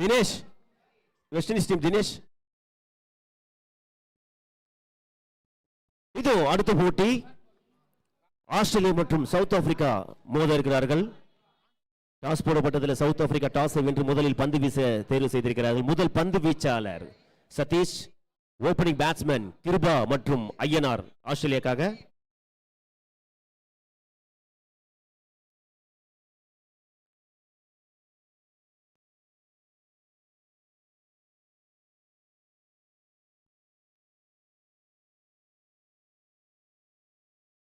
Dinesh, west Indies team Dinesh. இதோ அடுத்த போட்டி ஆஸ்திரேலியா மற்றும் சவுத் ஆப்பிரிக்கா மோத இருக்கிறார்கள். டாஸ் போடப்பட்டதில் சவுத் ஆப்பிரிக்கா டாஸ் வென்று முதலில் பந்து வீச தேர்வு செய்திருக்கிறார்கள். முதல் பந்து வீச்சாளர் சதீஷ், ஓபனிங் பேட்ஸ்மேன் கிருபா மற்றும் ஐயனார் ஆஸ்திரேலியாக்காக.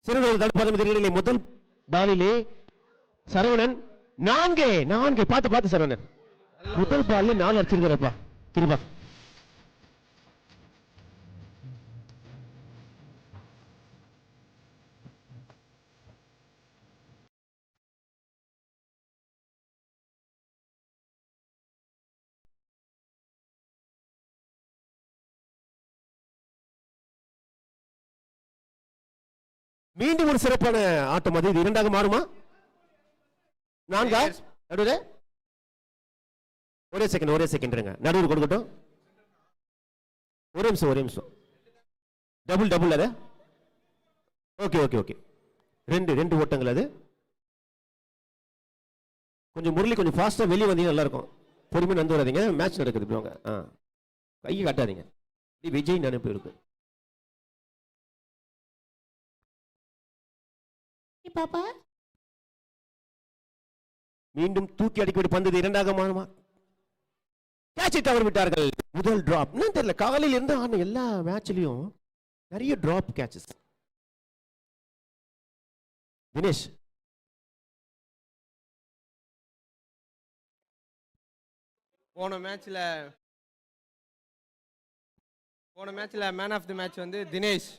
சிறுவர்கள் தடுப்பாத முதல் பாலிலே சரவணன் 4 பார்த்து சரவணன் முதல் பாலில் 4 அடிச்சிருக்கிறப்பா கிருபா. மீண்டும் ஒரு சிறப்பான ஆட்டம். அது இது இரண்டாக மாறுமா? 4 நடுவில் ஒரே செகண்ட் நடுவில் கொடுக்கட்டும். ஒரே நிமிஷம் டபுள் அது. ஓகே ரெண்டு ஓட்டங்கள். அது கொஞ்சம் முரளி கொஞ்சம் ஃபாஸ்டா வெளியே வந்தீங்கன்னா நல்லா இருக்கும். பொறுமையாக வந்து வராதீங்க, மேட்ச் நடக்குது. கையை காட்டாதீங்க. விஜய் நினைப்பு இருக்கு. பாப்பா மீண்டும் தூக்கி அடிக்கடி பந்தது இரண்டாக மாறுமா? கேட்சை தவறு விட்டார்கள். முதல் டிராப் தெரியல. காலையில் இருந்து ஆன எல்லா மேட்ச்லயும் நிறைய டிராப் கேட்சஸ். தினேஷ் போன மேட்ச்ல மேன் ஆஃப் தி மேட்ச் வந்து தினேஷ்.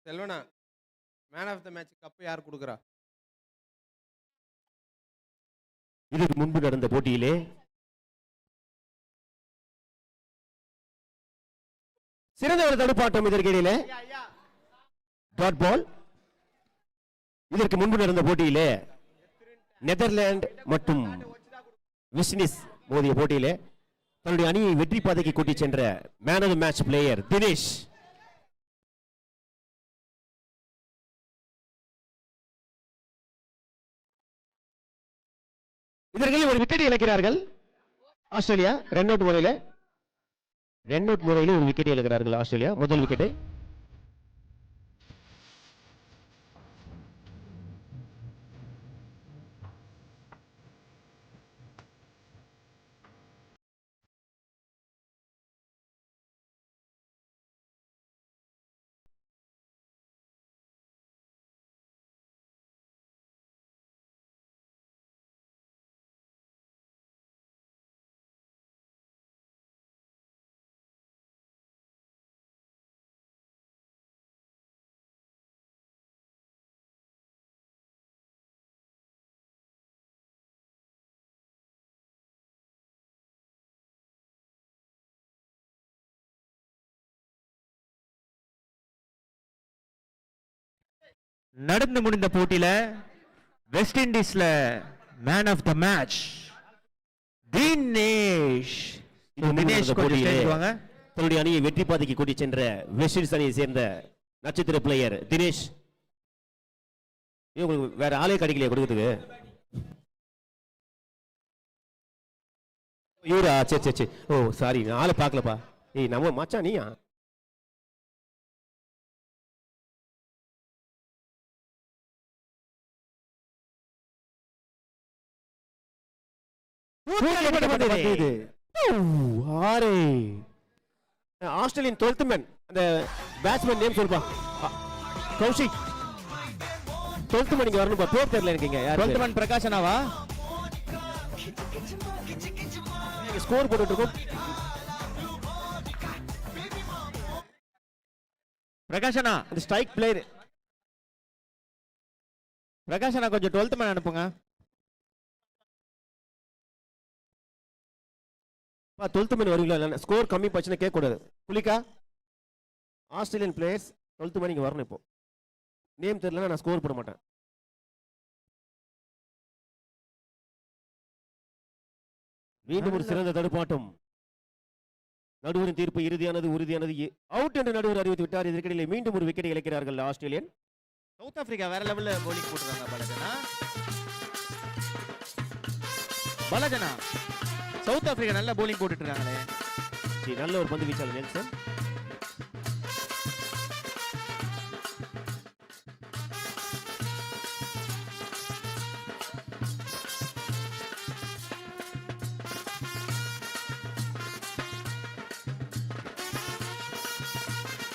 செல்வனா, man of the match cup யார் கொடுக்குறா? இதுக்கு முன்பு நடந்த போட்டியிலே சிறந்த ஒரு தடுப்பாட்டம் இதற்கிடையிலே டாட் பால். இதற்கு முன்பு நடந்த போட்டியிலே நெதர்லாந்து மற்றும் வெஸ்ட் இண்டீஸ் மோதிய போட்டியிலே தன்னுடைய அணியை வெற்றி பாதைக்கு கூட்டி சென்ற man of the match player Dinesh. இதற்கிடையில் ஒரு விக்கெட் இழக்கிறார்கள் ஆஸ்திரேலியா. ரன் அவுட் முறையில் ஒரு விக்கெட் இழக்கிறார்கள் ஆஸ்திரேலியா. முதல் விக்கெட்டை நடந்து முடிந்த போட்டியில வெஸ்ட் இண்டீஸ்ல man of the match Dinesh. தன்னுடைய அணியை வெற்றி பாதைக்கு கூட்டி சென்ற வெஸ்ட் இண்டீஸ் அணியை சேர்ந்த நட்சத்திர பிளேயர் தினேஷ். உங்களுக்கு வேற ஆளே கிடைக்கலையா கொடுக்கிறதுக்கு? இவரா? சரி. ஓ சாரி, நான் ஆளை பார்க்கலப்பா. நம்ம மச்சா நீயா? Australian 12th man. அந்த பேட்ஸ்மேன் நேம் சொல்லுப்பா. கௌஷிக். 12th மேன் இங்க வரணும்பா. பேர் தெரியல எனக்கு. 12th man பிரகாஷனாவா? ஸ்கோர் போட்டுட்டு இருக்கோம். பிரகாஷனா அந்த ஸ்ட்ரைக் பிளேயர். பிரகாஷனா கொஞ்சம் 12th மேன் அனுப்புங்க. 12th மேன் வருவீங்களா? ஸ்கோர் கம்மி பச்சுன்னு கேட்க கூடாது. புலிகா ஆஸ்திரேலியன் பிளேயர்ஸ் 12th மணிக்கு வரணும். இப்போ நேம் தெரியலன்னா நான் ஸ்கோர் போட மாட்டேன். மீண்டும் ஒரு சிறந்த தடுப்பாட்டம். நடுவரின் தீர்ப்பு இறுதியானது, உறுதியானது. அவுட் என்று நடுவர் அறிவித்து விட்டார். இதற்கிடையிலே மீண்டும் ஒரு விக்கெட்டை இழக்கிறார்கள் ஆஸ்திரேலியன். சவுத் ஆப்பிரிக்கா வேற லெவல்ல bowling போட்டுறாங்க பாலாஜனா. பாலாஜனா சவுத் ஆப்பிரிக்கா நல்ல bowling போட்டுட்டு இருக்காங்களே. நல்ல ஒரு பந்து வீச்சாளர் நெல்சன்.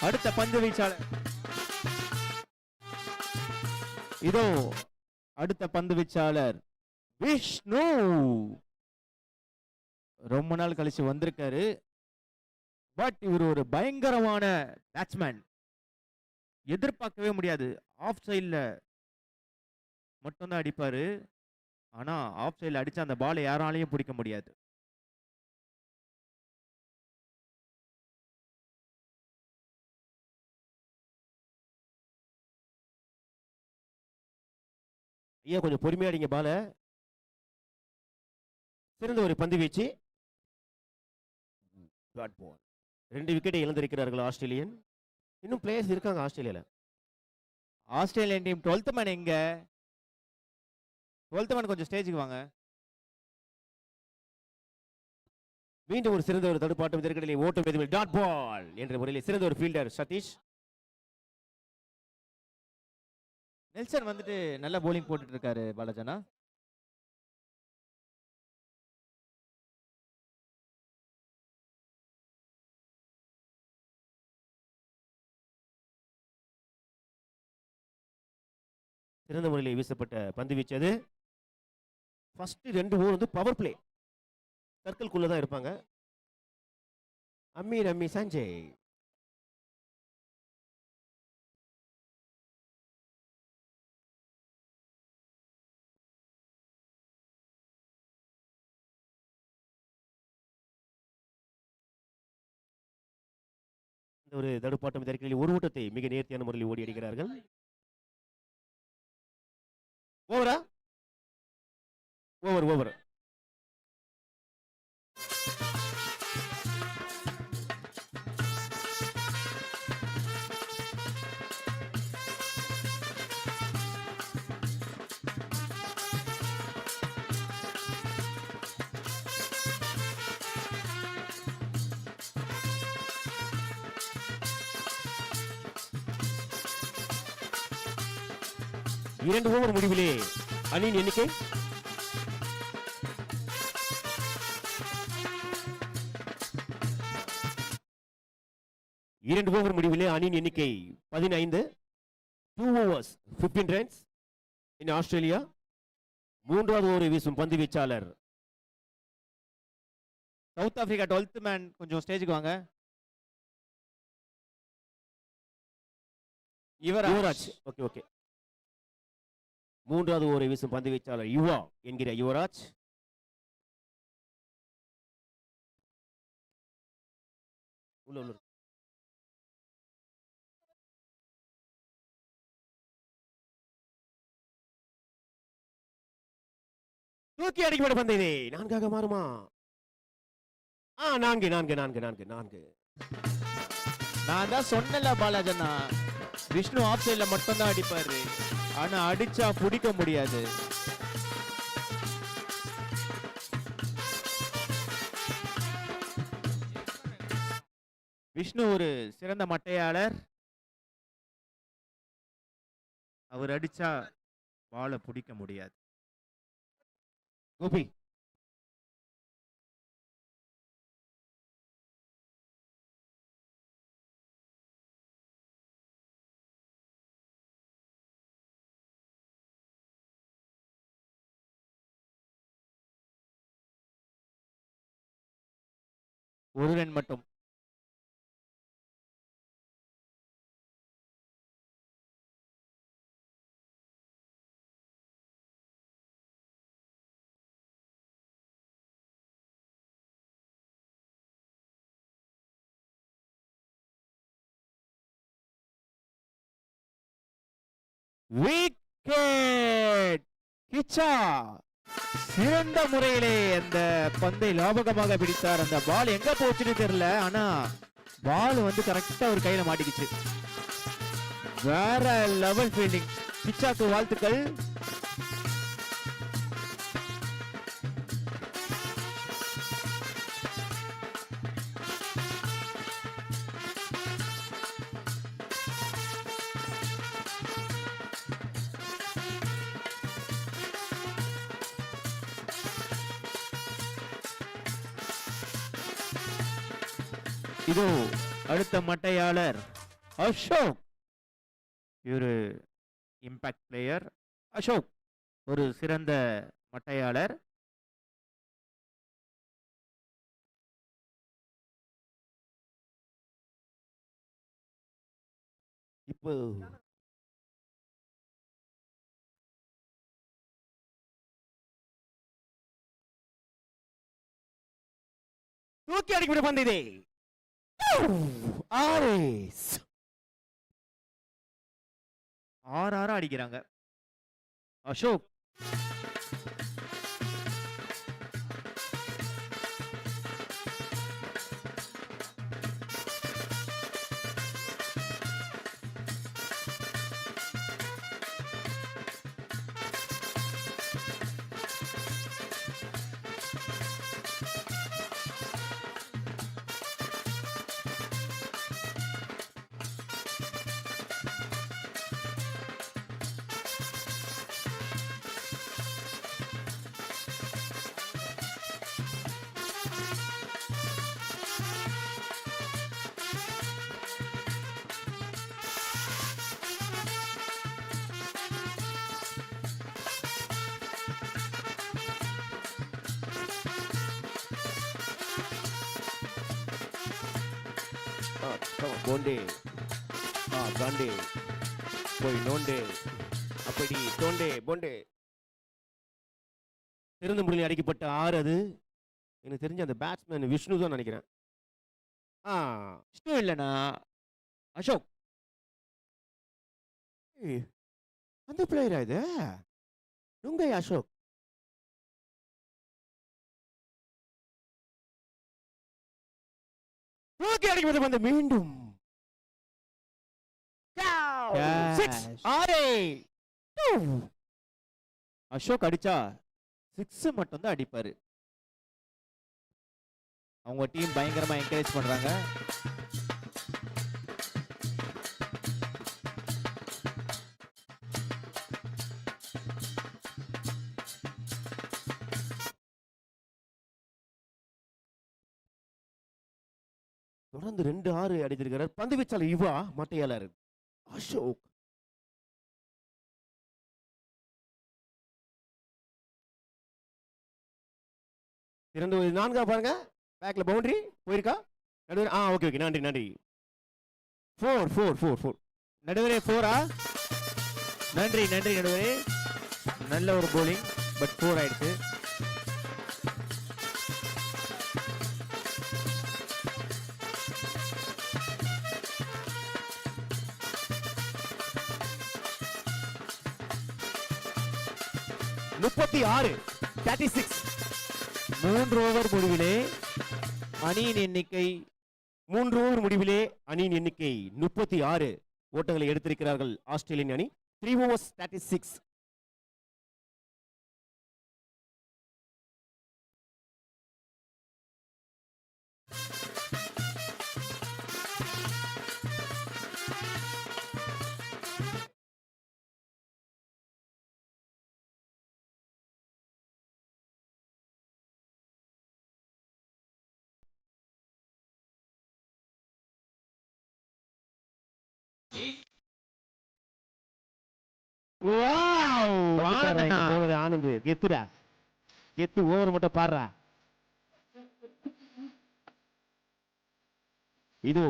அடுத்த பந்து வீச்சாளர் இதோ. அடுத்த பந்து வீச்சாளர் விஷ்ணு. ரொம்ப நாள் கழிச்சு வந்திருக்காரு. பட் இவர் ஒரு பயங்கரமான பேட்ஸ்மேன். எதிர்பார்க்கவே முடியாது. ஆஃப் சைட்ல மட்டும்தான் அடிப்பாரு. ஆனா ஆஃப் சைட்ல அடிச்ச அந்த பாலை யாராலையும் பிடிக்க முடியாது. ஐயா கொஞ்சம் பொறுமையா அடிங்க பால. சிறந்த ஒரு பந்து வீச்சு. 2 விக்கெட்டை இழந்திருக்கிறார்கள் ஆஸ்திரேலியன். இன்னும் பிளேயர்ஸ் இருக்காங்க ஆஸ்திரேலியால. ஆஸ்திரேலியன் டீம் 12th மேன் எங்க? 12th மேன் கொஞ்சம் ஸ்டேஜுக்கு வாங்க. மீண்டும் ஒரு சிறந்த ஒரு தடுப்பாட்டம். இதற்கிடையில் ஓட்டம் எதுவும் டாட் பால் என்ற முறையில் சிறந்த ஒரு ஃபீல்டர் சதீஷ். நெல்சன் வந்துட்டு நல்ல bowling போட்டுட்டு இருக்காரு பாலாஜனா. சிறந்த முறையில் வீசப்பட்ட பந்து வீச்சு அது. ஃபர்ஸ்ட் 2 ஓவர் வந்து பவர் பிளே. சர்க்கிள்குள்ள தான் இருப்பாங்க. அம்மி சஞ்சய். ஒரு தடுப்பாட்டம். இதற்கிடையில் ஒரு ஓட்டத்தை மிக நேர்த்தியான முறையில் ஓடி அடிக்கிறார்கள். ஓவரா? ஓவர். இரண்டு ஓவர் முடிவிலே அணியின் எண்ணிக்கை 2 ஓவர் முடிவிலே அணியின் எண்ணிக்கை 15. 2 overs 15 runs இன் ஆஸ்திரேலியா. 3வது ஓவரை வீசும் பந்து வீச்சாளர் சவுத் ஆப்பிரிக்கா 12th மேன் கொஞ்சம் ஸ்டேஜுக்கு வாங்க. யுவராஜ். ஓகே. 3வது ஓவரை வீசும் பந்து வீச்சாளர் யுவா என்கிற யுவராஜ். உள்ள தூக்கி அடிக்கப்பட்ட பந்து இது 4ஆக மாறுமா? 4. நான் தான் சொன்னல பாலாஜனா, விஷ்ணு ஆஃப் சைட்ல மட்டும் தான் அடிப்பாரு. ஆனா அடிச்சா பிடிக்க முடியாது. விஷ்ணு ஒரு சிறந்த மட்டையாளர். அவர் அடிச்சா பாலை பிடிக்க முடியாது. கோபி ஒரு ரன் மட்டும். விக்கெட். கிச்சா சிறந்த முறையிலே அந்த பந்தை லாபகமாக பிடித்தார். அந்த பால் எங்க போச்சுன்னு தெரியல, ஆனா பால் வந்து கரெக்டா ஒரு கையில மாட்டிக்கிச்சு. வேற லெவல் ஃபீல்டிங். கிச்சாக்கு வாழ்த்துக்கள். இதோ அடுத்த மட்டையாளர் அசோக். இவரு இம்பாக்ட் பிளேயர். அசோக் ஒரு சிறந்த மட்டையாளர். இப்போ தூக்கி அடிக்கப்பட்ட பந்து இது. ஆரேஸ். 6 அடிக்கிறாங்க. அசோக் போண்டே காண்டே போய் நோண்டே அப்படி தோண்டே போண்டே. திறந்த முறையில் அடிக்கப்பட்ட 6 அது. எனக்கு தெரிஞ்ச அந்த பேட்ஸ்மேன் விஷ்ணு தான் நினைக்கிறேன். விஷ்ணு இல்லைனா அசோக். ஏய், அந்த பிளேயரா இது? நுங்கை அசோக். தூக்கி அடிக்கப்பட்ட பந்து மீண்டும் Yes. அசோக் அடிச்சா 6 மட்டும் தான் அடிப்பாரு. அவங்க டீம் பயங்கரமா என்கரேஜ் பண்றாங்க. தொடர்ந்து 2-6 அடித்திருக்கிறார். பந்து வீச்சாளர் இவா மட்டையாளர் அசோக். இரண்டு 4 பாருங்க. பேக்ல பவுண்டரி போயிருக்கா? நடுவர் ஓகே ஓகே நன்றி நன்றி. 4 நடுவரே 4 நன்றி நன்றி நடுவரே. நல்ல ஒரு bowling பட் 4 ஆயிடுச்சு. முப்பத்தி 36 3 ஓவர் முடிவிலே அணியின் எண்ணிக்கை 3 ஓவர் முடிவிலே அணியின் எண்ணிக்கை 36 ஓட்டங்களை எடுத்திருக்கிறார்கள் ஆஸ்திரேலியன் அணி. 3 overs 36. ஆனந்த் கெத்துடா கெத்து ஓவர் மட்டும் பாடுறா. இது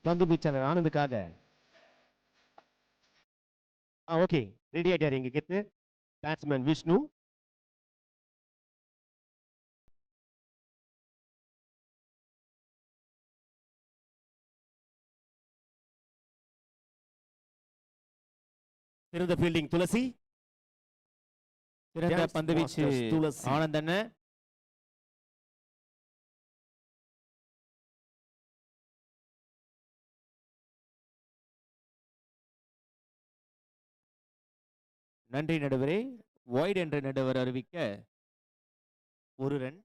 பந்து வீச்சாளர் ஆனந்துக்காக. ஓகே ரெடி ஆயிட்டாரு இங்க கெத்து. பேட்ஸ்மேன் விஷ்ணு. சிறந்த ஃபீல்டிங் துளசி. சிறந்த Dance பந்து வீச்சு masters துளசி. ஆனந்தன். நன்றி நடுவரே. வைட் என்ற நடுவர் அறிவிக்க ஒரு ரன்.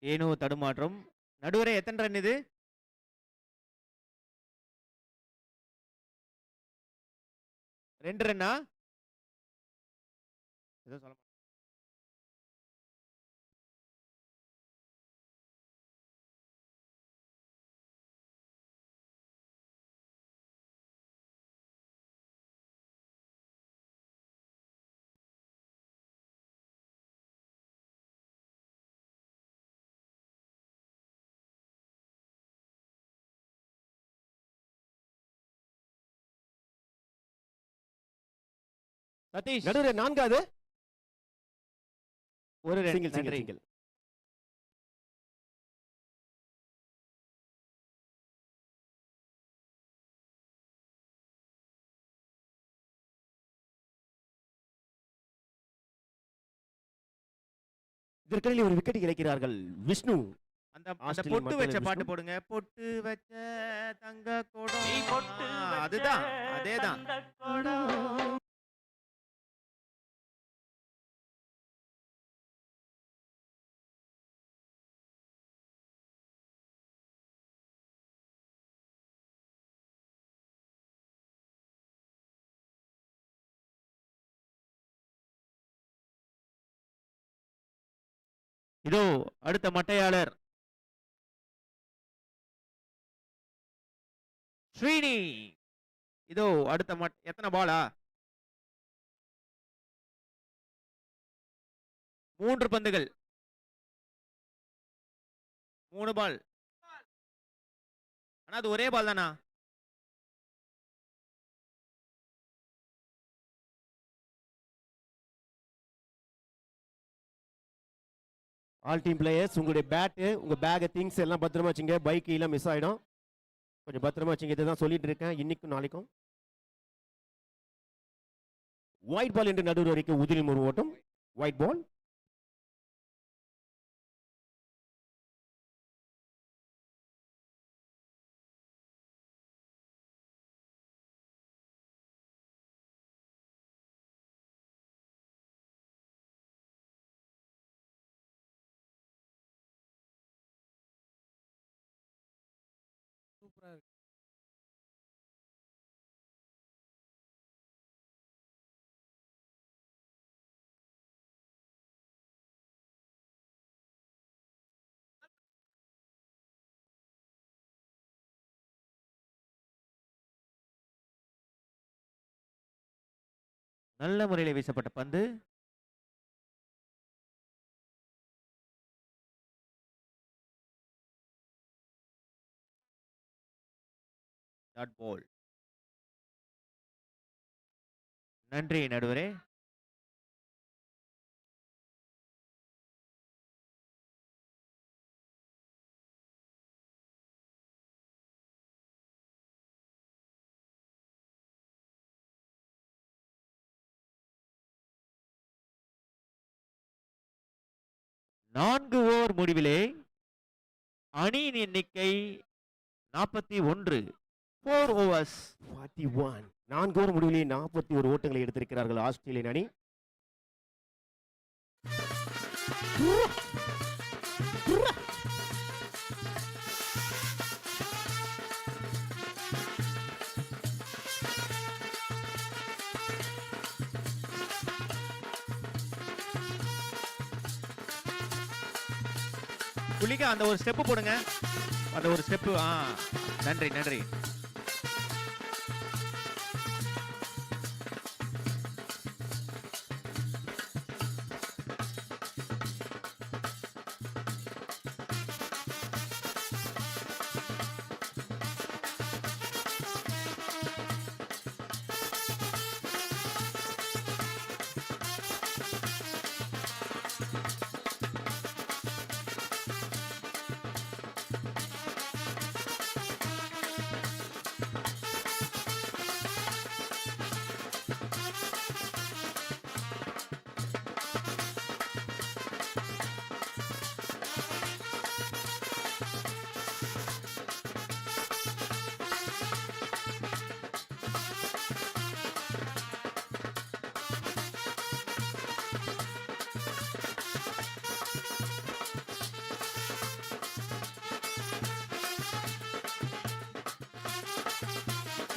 ஏனோ தடுமாற்றம். நடுவரே எத்தனை ரன் இது? 2 ரன்னா? ஏதோ சொல்ல சதீஷ் நடுவரே 4வது. ஒரு ரன். சிங்கிள் சிங்கிள் நன்றி. சிங்கிள். இதற்கிடையில் ஒரு விக்கெட் இழக்கிறார்கள் விஷ்ணு. அந்த அந்த ஆஸ்திரேலிய பொட்டு வச்ச மக்களை பாட்டு விஷ்ணு. போடுங்க. பொட்டு வச்ச தங்க குடம். அதுதான் அதேதான். இதோ அடுத்த மட்டையாளர் ஸ்ரீனி. இதோ அடுத்த எத்தனை பாலா? 3 பந்துகள், 3 பால். ஆனா அது ஒரே பால் தானா? ஆல் டீம் பிளேயர்ஸ் உங்களுடைய பேட்டு உங்க பேக் திங்ஸ் எல்லாம் பத்திரமா வச்சுங்க. பைக் எல்லாம் மிஸ் ஆயிடும். கொஞ்சம் பத்திரமா வச்சுங்க. இதை தான் சொல்லிட்டு இருக்கேன் இன்னைக்கும் நாளைக்கும். ஒயிட் பால் என்று நடுவர் வரைக்கும் உதிரி ஒரு ஓட்டம். White ball. சூப்பரா இருக்கு. நல்ல முறையில் வீசப்பட்ட பந்து. Dot ball. நன்றி நடுவரே. நான்கு ஓவர் முடிவிலே அணியின் எண்ணிக்கை 41. 4 overs. 41. 4 ஓவர் முடிவிலே 41 ஓட்டங்களை எடுத்திருக்கிறார்கள் ஆஸ்திரேலியன் அணி. குளிக்க அந்த ஒரு ஸ்டெப் போடுங்க. அந்த ஒரு ஸ்டெப். நன்றி நன்றி.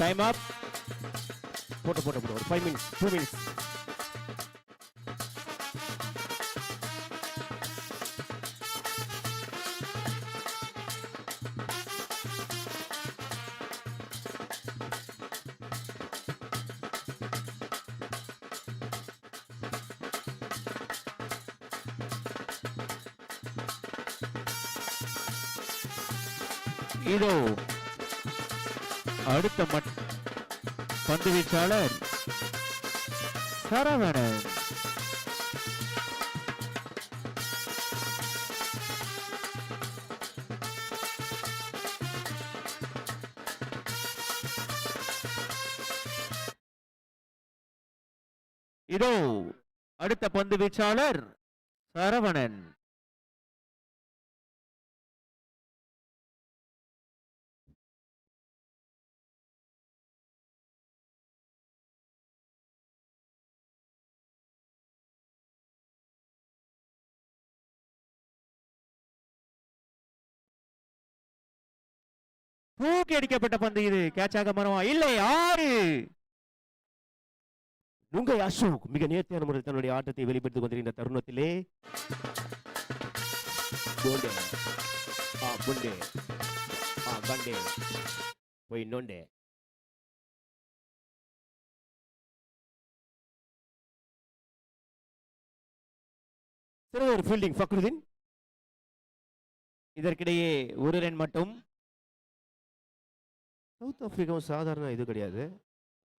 டைம் அப். போட்டு ஒரு 5 மினிட்ஸ் 2 மினிட்ஸ். இதோ அடுத்த பந்து வீச்சாளர் சரவணன். இதோ அடுத்த பந்து வீச்சாளர் சரவணன். தூக்கி அடிக்கப்பட்ட பந்து, இது கேட்சாக மரமா இல்லை. 6. நுங்கை அசோக் மிக நேர்த்தியான முறையில் தன்னுடைய ஆட்டத்தை வெளிப்படுத்திக் கொண்டிருந்த தருணத்திலே போண்டே புண்டே கண்டே போய் நோண்டே. சிறந்த ஒரு ஃபீல்டிங் ஃபக்ருதீன். இதற்கிடையே ஒரு ரன் மட்டும். சவுத் ஆப்பிரிக்காவும் சாதாரண இது கிடையாது,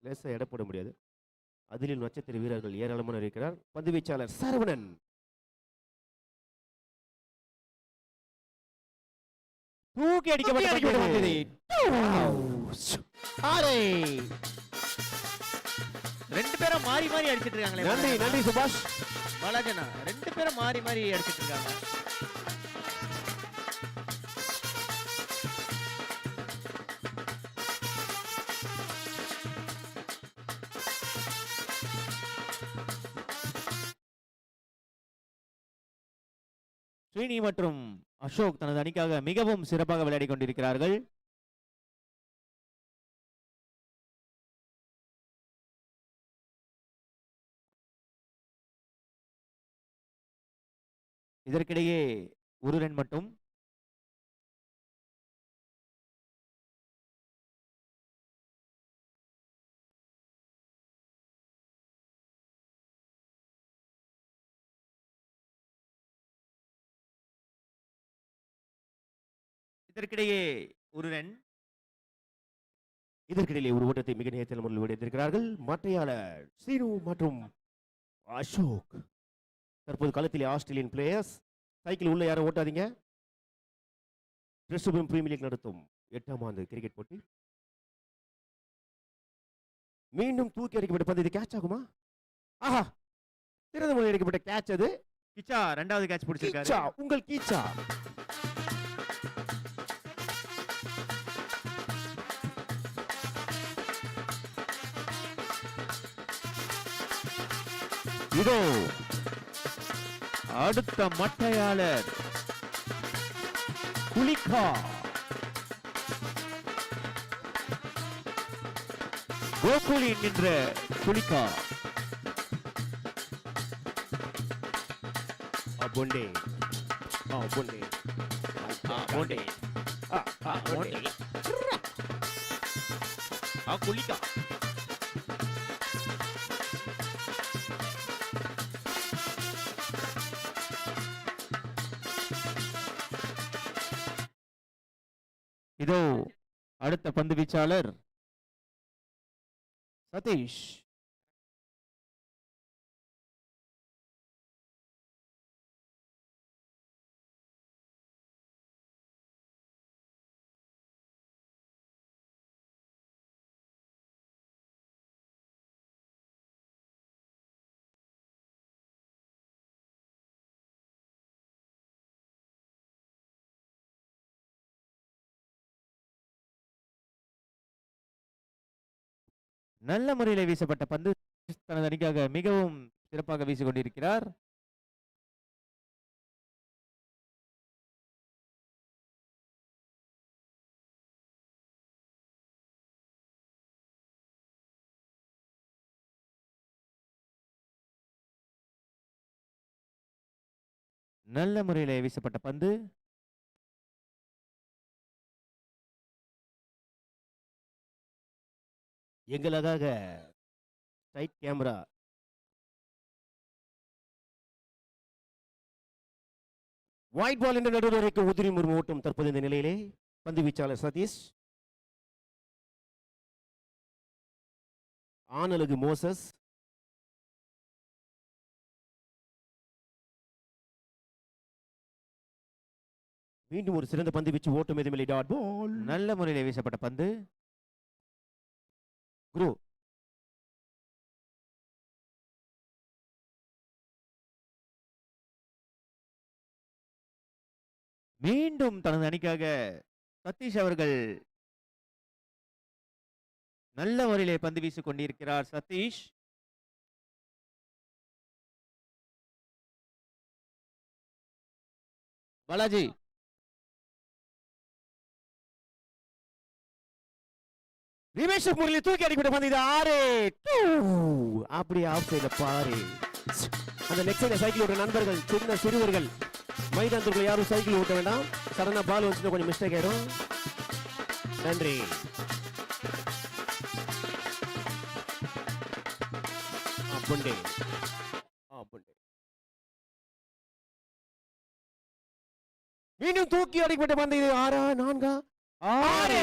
லேசா எடை போட முடியாது. அதிலும் நட்சத்திர வீரர்கள் ஏராளமான இருக்கிறார். பந்து வீச்சாளர் சரவணன். தூக்கி அடிக்கப்பட்டது. ரெண்டு பேரும் மாறி மாறி அடிச்சிட்டு இருக்காங்களே. நன்றி நன்றி சுபாஷ். பாலாஜனா ரெண்டு பேரும் மாறி மாறி அடிச்சிட்டு இருக்காங்க. ஸ்ரீனி மற்றும் அசோக் தனது அணிக்காக மிகவும் சிறப்பாக விளையாடி கொண்டிருக்கிறார்கள். இதற்கிடையே ஒரு ரன் மட்டும். இதற்கிடையே ஒரு ரன். இதற்கிடையே ஒரு ஓட்டத்தை மிக நேரத்தில் முறையில் விடைத்திருக்கிறார்கள் மற்றையாளர் சீனு மற்றும் அசோக். தற்போது களத்திலே ஆஸ்திரேலியன் பிளேயர்ஸ். சைக்கிள் உள்ள யாரும் ஓட்டாதீங்க. பிரீமியர் லீக் நடத்தும் 8ஆம் ஆண்டு கிரிக்கெட் போட்டி. மீண்டும் தூக்கி அடிக்கப்பட்ட பந்து, இது கேட்ச் ஆகுமா? ஆஹா, திறந்த முறை அடிக்கப்பட்ட கேட்ச். அது கிச்சா இரண்டாவது கேட்ச் பிடிச்சிருக்காரு. உங்கள் கீச்சா. இதோ அடுத்த மட்டையாளர் குலிகா. கோகுலி என்கின்ற Kulika. Bondy Bondy Bondy Bondy Kulika. இதோ அடுத்த பந்து வீச்சாளர் சதீஷ். நல்ல முறையில் வீசப்பட்ட பந்து, தனது அணிக்காக மிகவும் சிறப்பாக வீசிக் கொண்டிருக்கிறார். நல்ல முறையிலே வீசப்பட்ட பந்து. எங்களுக்காக டைட் கேமரா ஒயிட் பால் என்ற நடுவர் வரைக்கும் உதிரி முர்மு ஓட்டம் தற்போது இந்த நிலையிலே பந்து வீச்சாளர் சதீஷ், ஆனலகு மோசஸ், மீண்டும் ஒரு சிறந்த பந்து வீச்சு ஓட்டம் எதுமில்லை. Dot ball. நல்ல முறையிலே வீசப்பட்ட பந்து. குரு மீண்டும் தனது அணிக்காக சதீஷ் அவர்கள் நல்ல முறையிலே பந்து வீசிக் கொண்டிருக்கிறார். சதீஷ் பாலாஜி ரிவேஷ் முரளி தூக்கி அடிக்கிட்ட பந்து இது 6 அப்படி ஆஃப் சைடுல பாரு. அந்த லெக் சைடுல சைக்கிள் ஓட்டுற நண்பர்கள், சின்ன சிறுவர்கள் மைதானத்துக்குள்ள யாரும் சைக்கிள் ஓட்ட வேண்டாம். சடனா பால் வந்துச்சுன்னா கொஞ்சம் மிஸ்டேக் ஆயிடும். நன்றி. புண்டே மீண்டும் தூக்கி அடிக்கப்பட்ட பந்து இது 6 4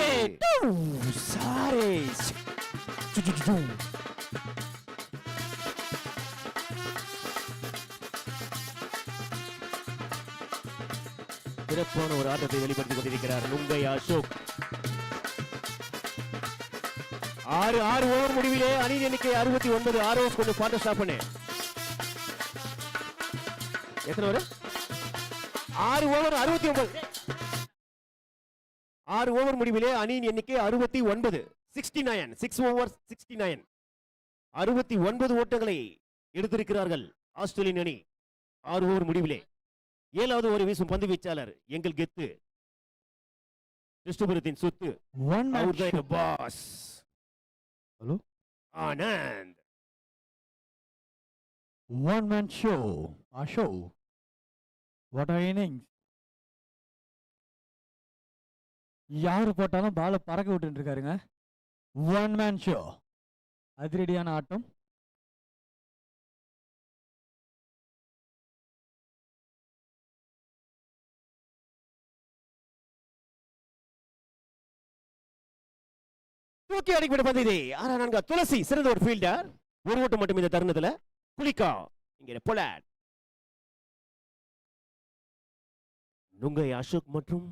சாரே சிறப்பான ஒரு ஆட்டத்தை வெளிப்படுத்திக் கொண்டிருக்கிறார் நுங்கை அசோக். 6 ஓவர் முடிவிலே அணி எண்ணிக்கை 69. 6 ஓவர்ஸ் கொண்டு பாட்ட ஸ்டாப் பண்ணு. எத்தனை ஓவர்? 6 ஓவர் 69. 6 ஓவர் முடிவிலே அணியின் எண்ணிக்கை 69. 69 6 ஓவர் 69. 69 ஓட்டங்களை எடுத்திருக்கிறார்கள் ஆஸ்திரேலியன் அணி 6 ஓவர் முடிவிலே. 7வது ஓவர் வீசும் பந்து வீச்சாளர் எங்கள் கெத்து கிருஷ்ணபுரத்தின் சொத்து pass. Hello? Anand. One man show. A show. What are innings? யாரு போட்டாலும் பால பறக்க விட்டு இருக்காருங்க. One man show. அதிரடியான ஆட்டம். தூக்கி அடிக்கப்பட்ட பந்து இது 6 4. துளசி சிறந்த ஒரு ஃபீல்டர். ஒரு ஓட்டம் மட்டும் இந்த தருணத்துல. குளிக்கா இங்க பொலாட். நுங்கை அசோக் மற்றும்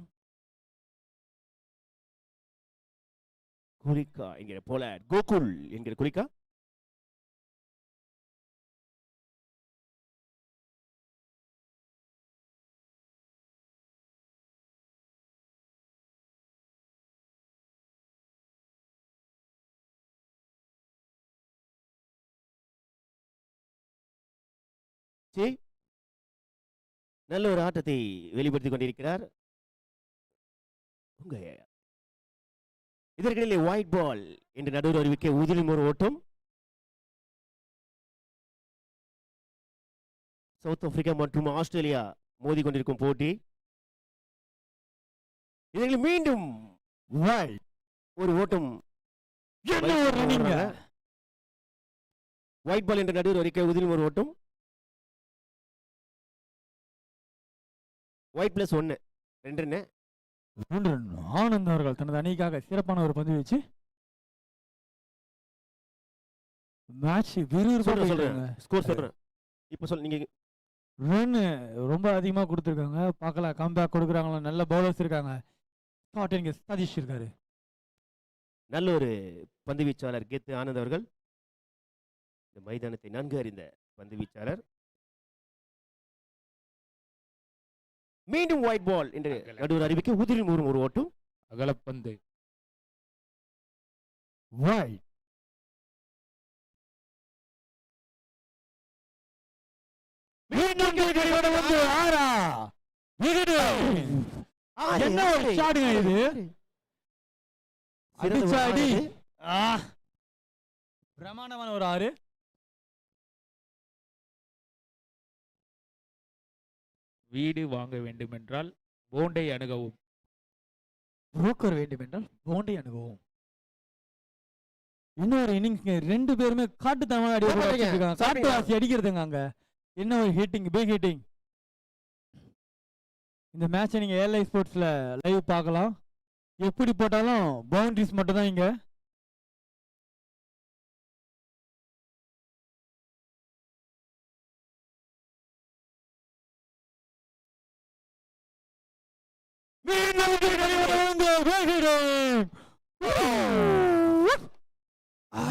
குளிக்கா என்கிற பொலாட். கோகுல் என்கிற குளிக்கா. நல்ல ஒரு ஆட்டத்தை வெளிப்படுத்திக் கொண்டிருக்கிறார். இதற்கிடையிலே ஒயிட் பால் என்று நடுவர் அறிவிக்க உதிரி ஒரு ஓட்டம். சவுத் ஆப்பிரிக்கா மற்றும் ஆஸ்திரேலியா மோதி கொண்டிருக்கும் போட்டி. இதில் மீண்டும் ஒரு ஓட்டம். ஒயிட் பால் என்ற நடுவர் அறிவிக்க உதிரி ஒரு ஓட்டம். ஒயிட் பிளஸ் 1 2 ஆனந்த் அவர்கள் தனது அணிக்காக சிறப்பான ஒரு பந்து வீச்சு. மேட்ச் ஸ்கோர் சொல்றேன். இப்போ சொல்ல நீங்க ரன் ரொம்ப அதிகமா கொடுத்துருக்காங்க. பார்க்கலாம் கம்பேக் கொடுக்குறாங்களா. நல்ல பவுலர்ஸ் இருக்காங்க. சதீஷ் இருக்காரு. நல்ல ஒரு பந்து வீச்சாளர் கெத்து ஆனந்த் அவர்கள். இந்த மைதானத்தை நன்கு அறிந்த பந்து வீச்சாளர். மீண்டும் ஒயிட் பால் என்று நடுவர் அறிவிக்க உதிரி ஒரு ஓட்டம். அகலப்பந்து. என்ன ஒரு ஷாட்டுங்க இது. அடிச்ச அடி. பிரமாண்டமான ஒரு 6. வீடு வாங்க வேண்டுமென்றால் போண்டை அணுகவும். புரோக்கர் வேண்டுமென்றால் போண்டை அணுகவும். இன்னொரு இன்னிங்ஸ்ங்க, 2 பேருமே காட்டுத்தனமான அடி போடுறீங்க. அடிச்சிருக்காங்க. காட்டு சாப்பிடுங்க. வாசி அடிக்கிறதுங்க அங்க. என்ன ஒரு ஹிட்டிங், பிக் ஹிட்டிங். இந்த மேட்சை நீங்க ஏர்லை ஸ்போர்ட்ஸ்ல லைவ் பார்க்கலாம். எப்படி போட்டாலும் பவுண்டரிஸ் மட்டும் தான் இங்க.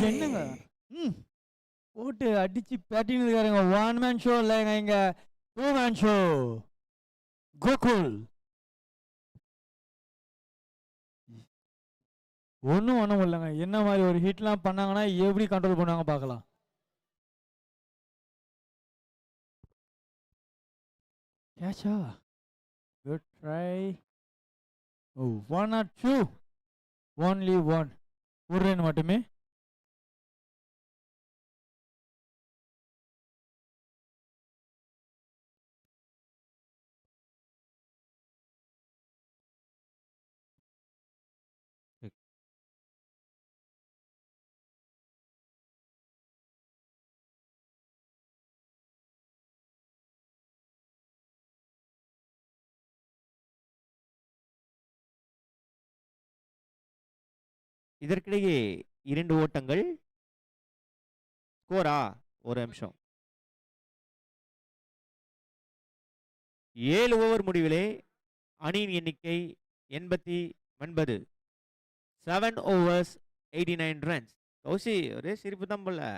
என்னங்க போட்டு அடிச்சு பேட்டின்னு இருக்காருங்க. 1 மேன் ஷோ இல்லைங்க, இங்க 2 மேன் ஷோ. கோகுல் ஒன்றும் இல்லைங்க. என்ன மாதிரி ஒரு ஹிட்லாம் பண்ணாங்கன்னா எப்படி கண்ட்ரோல் பண்ணுவாங்க பார்க்கலாம். கேட்சா, குட் ட்ரை. ஓ, 1 or 2, only 1, ஒரு ரன் மட்டுமே. இதற்கிடையே 2 ஓட்டங்கள். ஸ்கோரா ஒரு நிமிஷம். 7 ஓவர் முடிவிலே அணியின் எண்ணிக்கை 89. 7 overs 89 ரன்ஸ். கௌசி ஒரே சிரிப்பு தான் போல.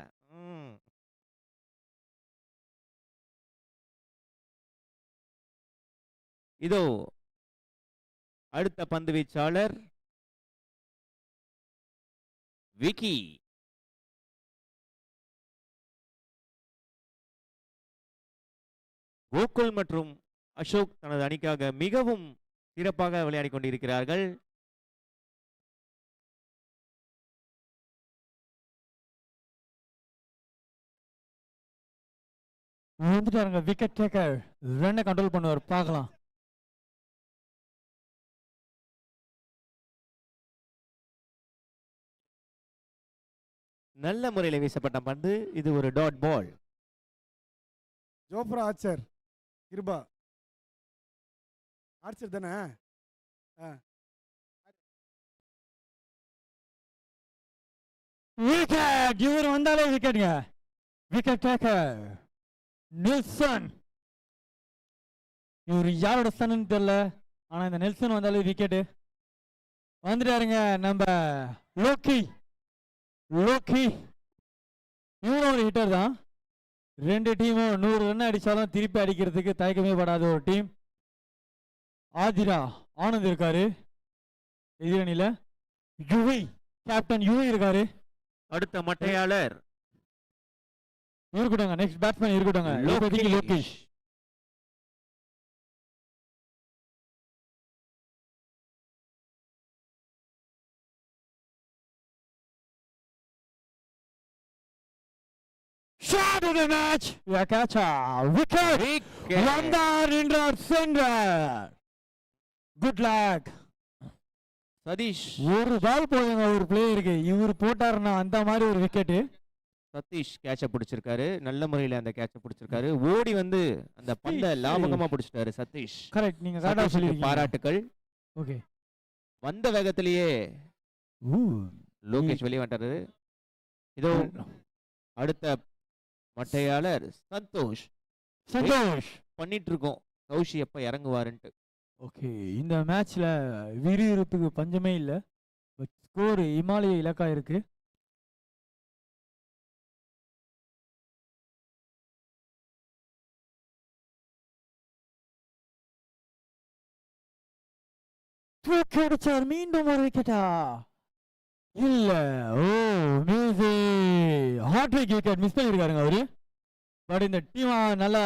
இதோ அடுத்த பந்து வீச்சாளர் விக்கி. கோகுல் மற்றும் அசோக் தனது அணிக்காக மிகவும் சிறப்பாக விளையாடி கொண்டிருக்கிறார்கள். வந்துட்டாருங்க விக்கெட் டேக்கர். ரன்னை கண்ட்ரோல் பண்ணுவார், பார்க்கலாம். நல்ல முறையில் வீசப்பட்ட பந்து. இது ஒரு dot ball. Jofra Archer, Kiruba Archer தானே? விக்கெட், இவர் வந்தாலே விக்கெட்டுங்க. Wicket taker Nelson. இவர் யாரோட சன்னு தெரியல, ஆனா இந்த நெல்சன் வந்தாலே விக்கெட்டு. வந்துட்டாருங்க நம்ம லோக்கி. இவரும் ஒரு ஹிட்டர் தான். 2 டீமும் 100 ரன் அடிச்சாலும் திருப்பி அடிக்கிறதுக்கு தயக்கமே படாத ஒரு டீம். ஆதிரா ஆனந்த் இருக்காரு எதிரணியில. கேப்டன் யுவி இருக்காரு. அடுத்த மட்டையாளர் இருக்கட்டும், நெக்ஸ்ட் பேட்ஸ்மேன் இருக்கட்டும். Lokesh. Shot of the match. Yeah, catcher. Wicket. Vandar Indra Sendra. Good luck. Satish. ஒரு பால் போதுங்க ஒரு பிளேயருக்கு. இவர் போட்டாருன்னா அந்த மாதிரி ஒரு விக்கெட். சதீஷ் கேட்ச பிடிச்சிருக்காரு. நல்ல முறையில் அந்த கேட்ச பிடிச்சிருக்காரு. ஓடி வந்து அந்த பந்தை லாபகமா பிடிச்சிட்டாரு சதீஷ். கரெக்ட், நீங்க கரெக்டா சொல்லிருக்கீங்க. பாராட்டுக்கள். ஓகே, வந்த வேகத்திலேயே லோகேஷ் வெளியே வந்துட்டாரு. இதோ அடுத்த மட்டையாளர் சந்தோஷ் பண்ணிட்டு இருக்கோம். கௌஷி எப்ப இறங்குவாருன்ட்டு. ஓகே, இந்த மேட்ச்ல விறுவிறுப்புக்கு பஞ்சமே இல்லை. ஸ்கோர் இமாலய இலக்கா இருக்கு. கிடைச்சார் மீண்டும் ஒரு விக்கெட்டா? இல்ல, ஓ ஹாட்ரிக் விக்கெட் மிஸ் பண்ணிருக்காருங்க அவரு. பட் இந்த டீம் நல்லா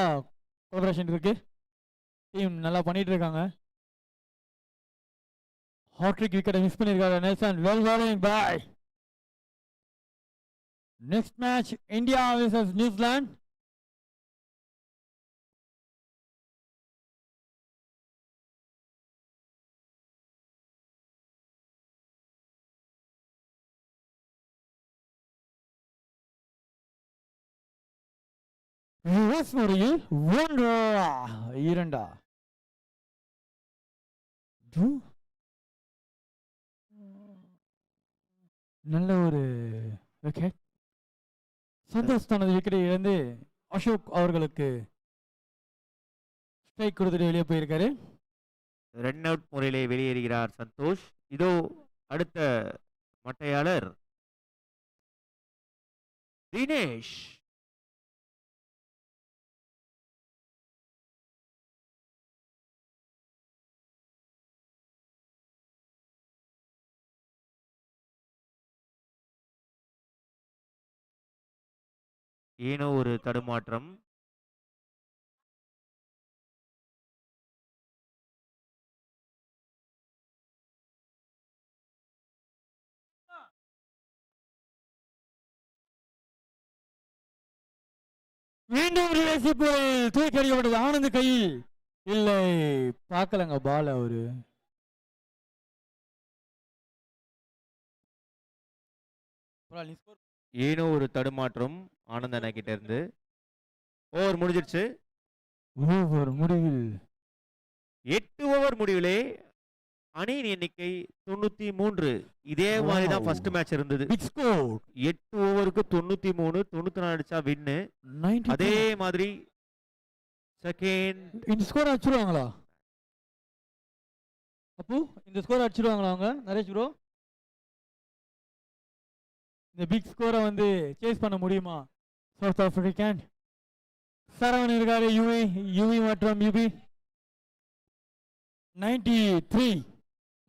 கோஆபரேஷன் இருக்கு. டீம் நல்லா பண்ணிட்டு இருக்காங்க. ஹாட்ரிக் விக்கெட்டை மிஸ் பண்ணிருக்காரு Nelson. Well bowling by. Next match India versus New Zealand. Reverse முறையில் 1 2 Drew. நல்ல ஒரு விக்கெட். சந்தோஷ் தனது விக்கெட்டை இழந்து அசோக் அவர்களுக்கு ஸ்ட்ரைக் கொடுத்துட்டு வெளியே போயிருக்காரு. ரன் அவுட் முறையிலே வெளியேறுகிறார் சந்தோஷ். இதோ அடுத்த மட்டையாளர் தினேஷ். ஏனோ ஒரு தடுமாற்றம். மீண்டும் தூக்கி அடிக்கப்பட்டது ஆனந்த் கையில். இல்லை, பார்க்கலங்க பால் அவரு. ஏனோ ஒரு தடுமாற்றம் ஆனந்தன கிட்ட இருந்து. ஓவர் முடிஞ்சிருச்சு. ஓவர் முடிவில் 8 ஓவர் முடிவிலே அணியின் எண்ணிக்கை 93. இதே மாதிரி தான் ஃபர்ஸ்ட் மேட்ச் இருந்தது. Big score. 8 ஓவருக்கு 93, 94 அடிச்சா வின்னு. அதே மாதிரி செகண்ட். இந்த ஸ்கோர் அடிச்சிருவாங்களா அப்போ? இந்த ஸ்கோர் அடிச்சிருவாங்களா அவங்க நரேஷ் ப்ரோ? இந்த பிக் ஸ்கோரை வந்து சேஸ் பண்ண முடியுமா சவுத் ஆப்பிரிக்கன்? சரவணன் இருக்காரு யூவி மற்றும் யூபி. 93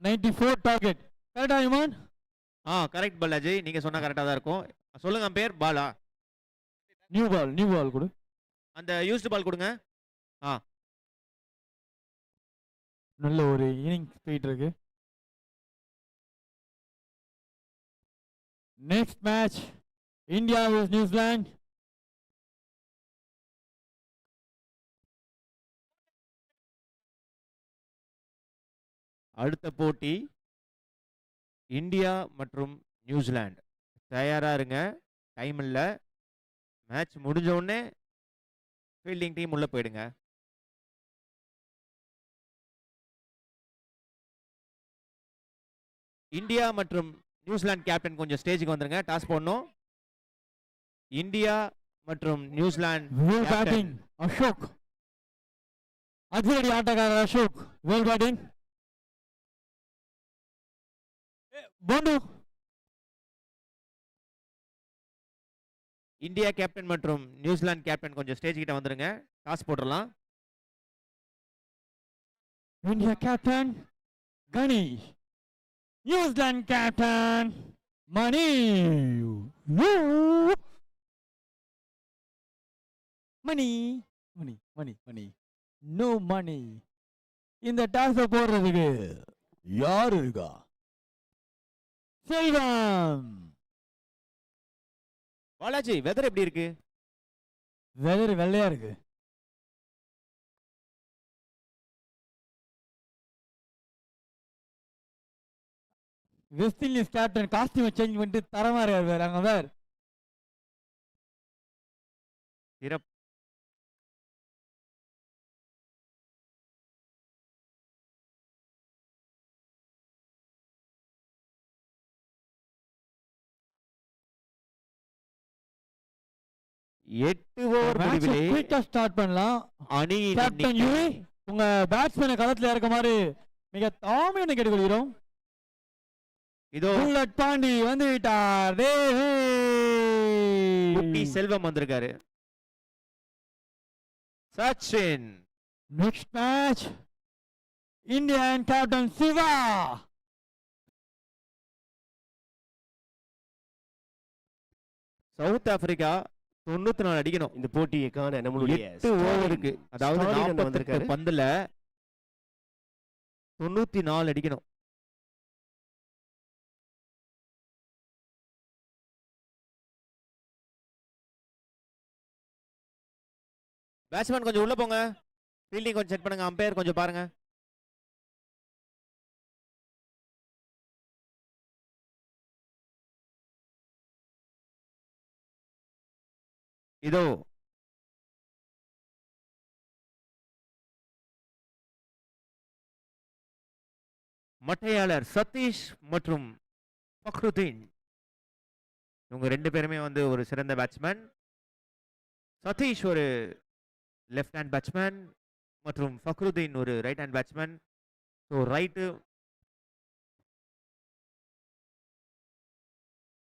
94 டார்கெட். கரெக்டா இமான்? கரெக்ட் பாலாஜி, நீங்க சொன்னா கரெக்டா தான் இருக்கும். சொல்லுங்க பேர் பாலா. நியூ பால் கொடு. அந்த யூஸ்டு பால் கொடுங்க. நல்ல ஒரு இன்னிங்ஸ் போயிட்டு இருக்கு. Next match India vs New Zealand. அடுத்த போட்டி இந்தியா மற்றும் நியூசிலாந்து. தயாரா இருங்க, டைம் இல்லை. மேட்ச் முடிஞ்ச உடனே ஃபீல்டிங் டீம் உள்ள போயிடுங்க. இந்தியா மற்றும் நியூசிலாந்து கேப்டன் கொஞ்சம் ஸ்டேஜுக்கு வந்துருங்க, டாஸ் போடணும். இந்தியா மற்றும் நியூசிலாந்து பேட்டிங் அசோக். அதிரடி ஆட்டக்காரர் Ashok. Well batting. போண்டு. India captain மற்றும் நியூசிலாந்து கேப்டன் கொஞ்சம் ஸ்டேஜ் கிட்ட வந்துருங்க, டாஸ் போட்டுடலாம். India captain Ganesh. New Zealand captain மணி. மணி நோ மணி. இந்த டாஸ போடுறதுக்கு யாரு இருக்கா? செல்வம். பாலாஜி, வெதர் எப்படி இருக்கு? வெதர் வெள்ளையா இருக்கு. West Indies captain costume change பண்ணிட்டு தரமா இருக்காரு வேற. அங்க வேற சிறப்பு. எட்டு ஓவர் முடிவிலே குயிக்கா ஸ்டார்ட் பண்ணலாம். அணி கேப்டன் யூவி, உங்க பேட்ஸ்மேனை களத்துல இறக்குமாறு மிக தாழ்மையான கேட்டுக்கொள்கிறோம். இதோ புல்லட் பாண்டி வந்து விட்டார். குட்டி செல்வம் வந்திருக்காரு. Sachin. Next match Indian captain Siva. South Africa 94 அடிக்கணும் இந்த போட்டிக்கான நம்மளுடைய 8 ஓவருக்கு. அதாவது 48 பந்துல 94 அடிக்கணும். பேட்ஸ்மேன் கொஞ்சம் உள்ள போங்க, ஃபீல்டிங் கொஞ்சம் செக் பண்ணுங்க, அம்பையர் கொஞ்சம் பாருங்க. இதோ மட்டையாளர் சதீஷ் மற்றும் ஃபக்ருதீன். இவங்க 2 பேருமே வந்து ஒரு சிறந்த பேட்ஸ்மேன். சதீஷ் ஒரு லெஃப்ட் ஹேண்ட் பேட்ஸ்மேன் மற்றும் ஃபக்ருதீன் ஒரு right hand batsman. So right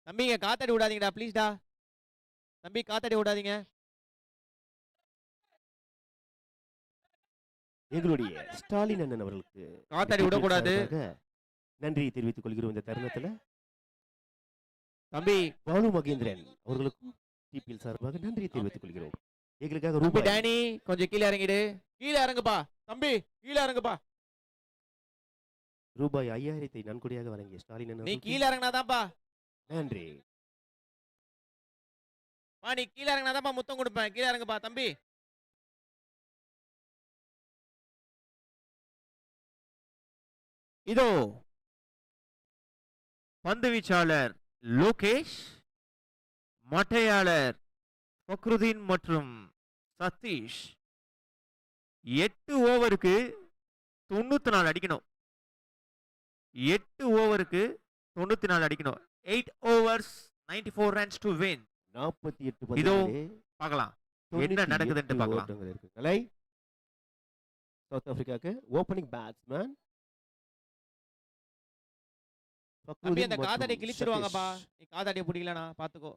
தம்பிங்க காத்தாடி விடாதீங்கடா ப்ளீஸ்டா. தம்பி காத்தாடி விடாதீங்க. எங்களுடைய ஸ்டாலின் அண்ணன் அவர்களுக்கு காத்தாடி விடக்கூடாது. நன்றி தெரிவித்துக் கொள்கிறோம். இந்த தருணத்துல தம்பி பாலு மகேந்திரன் அவர்களுக்கும் டிபிஎல் சார்பாக நன்றி தெரிவித்துக் கொள்கிறோம். எங்களுக்காக தம்பி ரூபாய் டேனி கொஞ்சம் கீழே இறங்கிடு. கீழே இறங்குப்பா தம்பி, கீழே இறங்குப்பா. ரூபாய் 5000 நன்கொடையாக வழங்கிய ஸ்டாலின் அண்ணன் நீ அவர்களுக்கு கீழே இறங்கினாதான்ப்பா. நன்றி. நீ கீழே இறங்கினாதான்ப்பா முத்தம் கொடுப்பேன். கீழே இறங்குப்பா தம்பி. இதோ பந்து வீச்சாளர் லோகேஷ், மட்டையாளர் ஃபக்ருதீன் மற்றும் சதீஷ் 8 ஓவருக்கு 94 அடிக்கணும். 8 ஓவருக்கு 94 அடிக்கணும். 8 ஓவர்ஸ் 94 runs to win. 48 இதோ பந்துகளிலே பார்க்கலாம் 98 என்ன நடக்குதுன்னு பார்க்கலாம். ஓட்டங்கள் இருக்கு. கலை சவுத் ஆப்பிரிக்காக்கு ஓபனிங் பேட்ஸ்மேன் தம்பி அந்த காத்தாடி கிழிச்சிருவாங்கப்பா. நீ காத்தாடியை பிடிக்கலனா பாத்துக்கோ.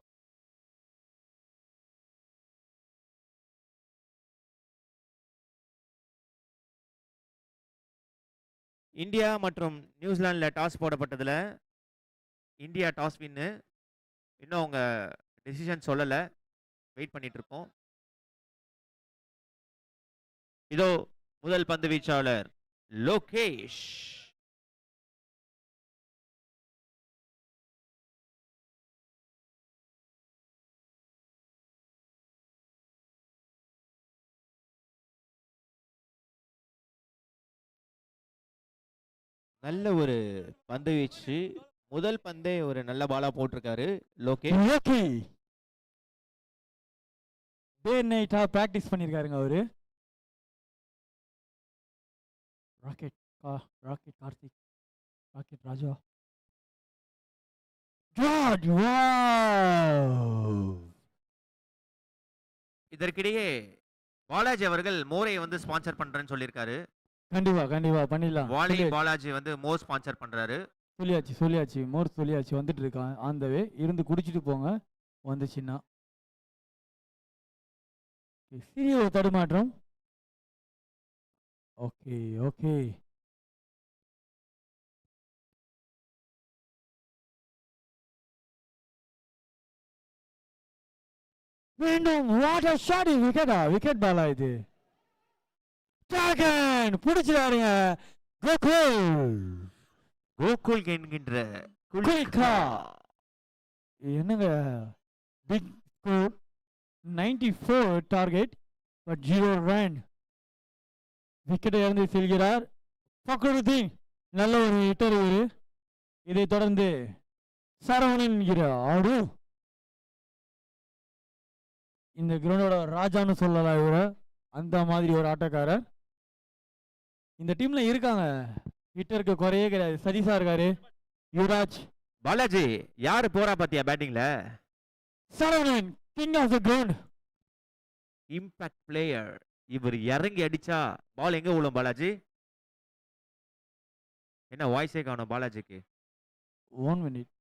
இந்தியா மற்றும் நியூசிலாந்துல டாஸ் போடப்பட்டதுல இந்தியா டாஸ் வின்னு. இன்னும் அவங்க டெசிஷன் சொல்லல, வெயிட் பண்ணிட்டு இருக்கோம். இதோ முதல் பந்து வீச்சாளர் லோகேஷ். நல்ல ஒரு பந்து வீச்சு. முதல் பந்தே ஒரு நல்ல பாலா போட்டிருக்காரு லோகேஷ். ஓகே, டே நைட்டா பிராக்டிஸ் பண்ணிருக்காருங்க அவரு. ராக்கெட் ராக்கெட் கார்த்திக், ராக்கெட் ராஜா, ஜார்ஜ். வாவ்! இதற்கிடையே பாலாஜி அவர்கள் மோரை வந்து ஸ்பான்சர் பண்றேன்னு சொல்லியிருக்காரு. கண்டிப்பா கண்டிப்பா பண்ணிடலாம். வாலி பாலாஜி வந்து மோர் ஸ்பான்சர் பண்றாரு. சொல்லியாச்சு மோர் சொல்லியாச்சு, வந்துட்டு இருக்கான். ஆன் த வே, இருந்து குடிச்சிட்டு போங்க வந்துச்சுன்னா. சிறிய ஒரு தடுமாற்றம். ஓகே ஓகே, மீண்டும் வாட்டர் ஷாட். விக்கெட் பாலா இது. டிராகன் பிடிச்சிடாருங்க. கோகுல் என்கின்ற குயிக்கா. என்னங்க big score, 94 target but 0 run. விக்கெட்டை இழந்து செல்கிறார் ஃபக்ருதீன். நல்ல ஒரு ஹிட்டர் இவரு. இதைத் தொடர்ந்து சரவணன் என்கிற ஆடு. இந்த கிரவுண்டோட ராஜான்னு சொல்லலாம் இவர. அந்த மாதிரி ஒரு ஆட்டக்காரர் இந்த டீம்ல இருக்காங்க. ஹிட்டருக்கு குறையே கிடையாது. சதீஷா இருக்காரு, யுவராஜ். பாலாஜி யாரு போறா பாத்தியா பேட்டிங்ல? Saravanan, king of the ground. Impact player. இவர் இறங்கி அடிச்சா பால் எங்க விழும் பாலாஜி? என்ன வாய்ஸே காணும் பாலாஜிக்கு? 1 minute.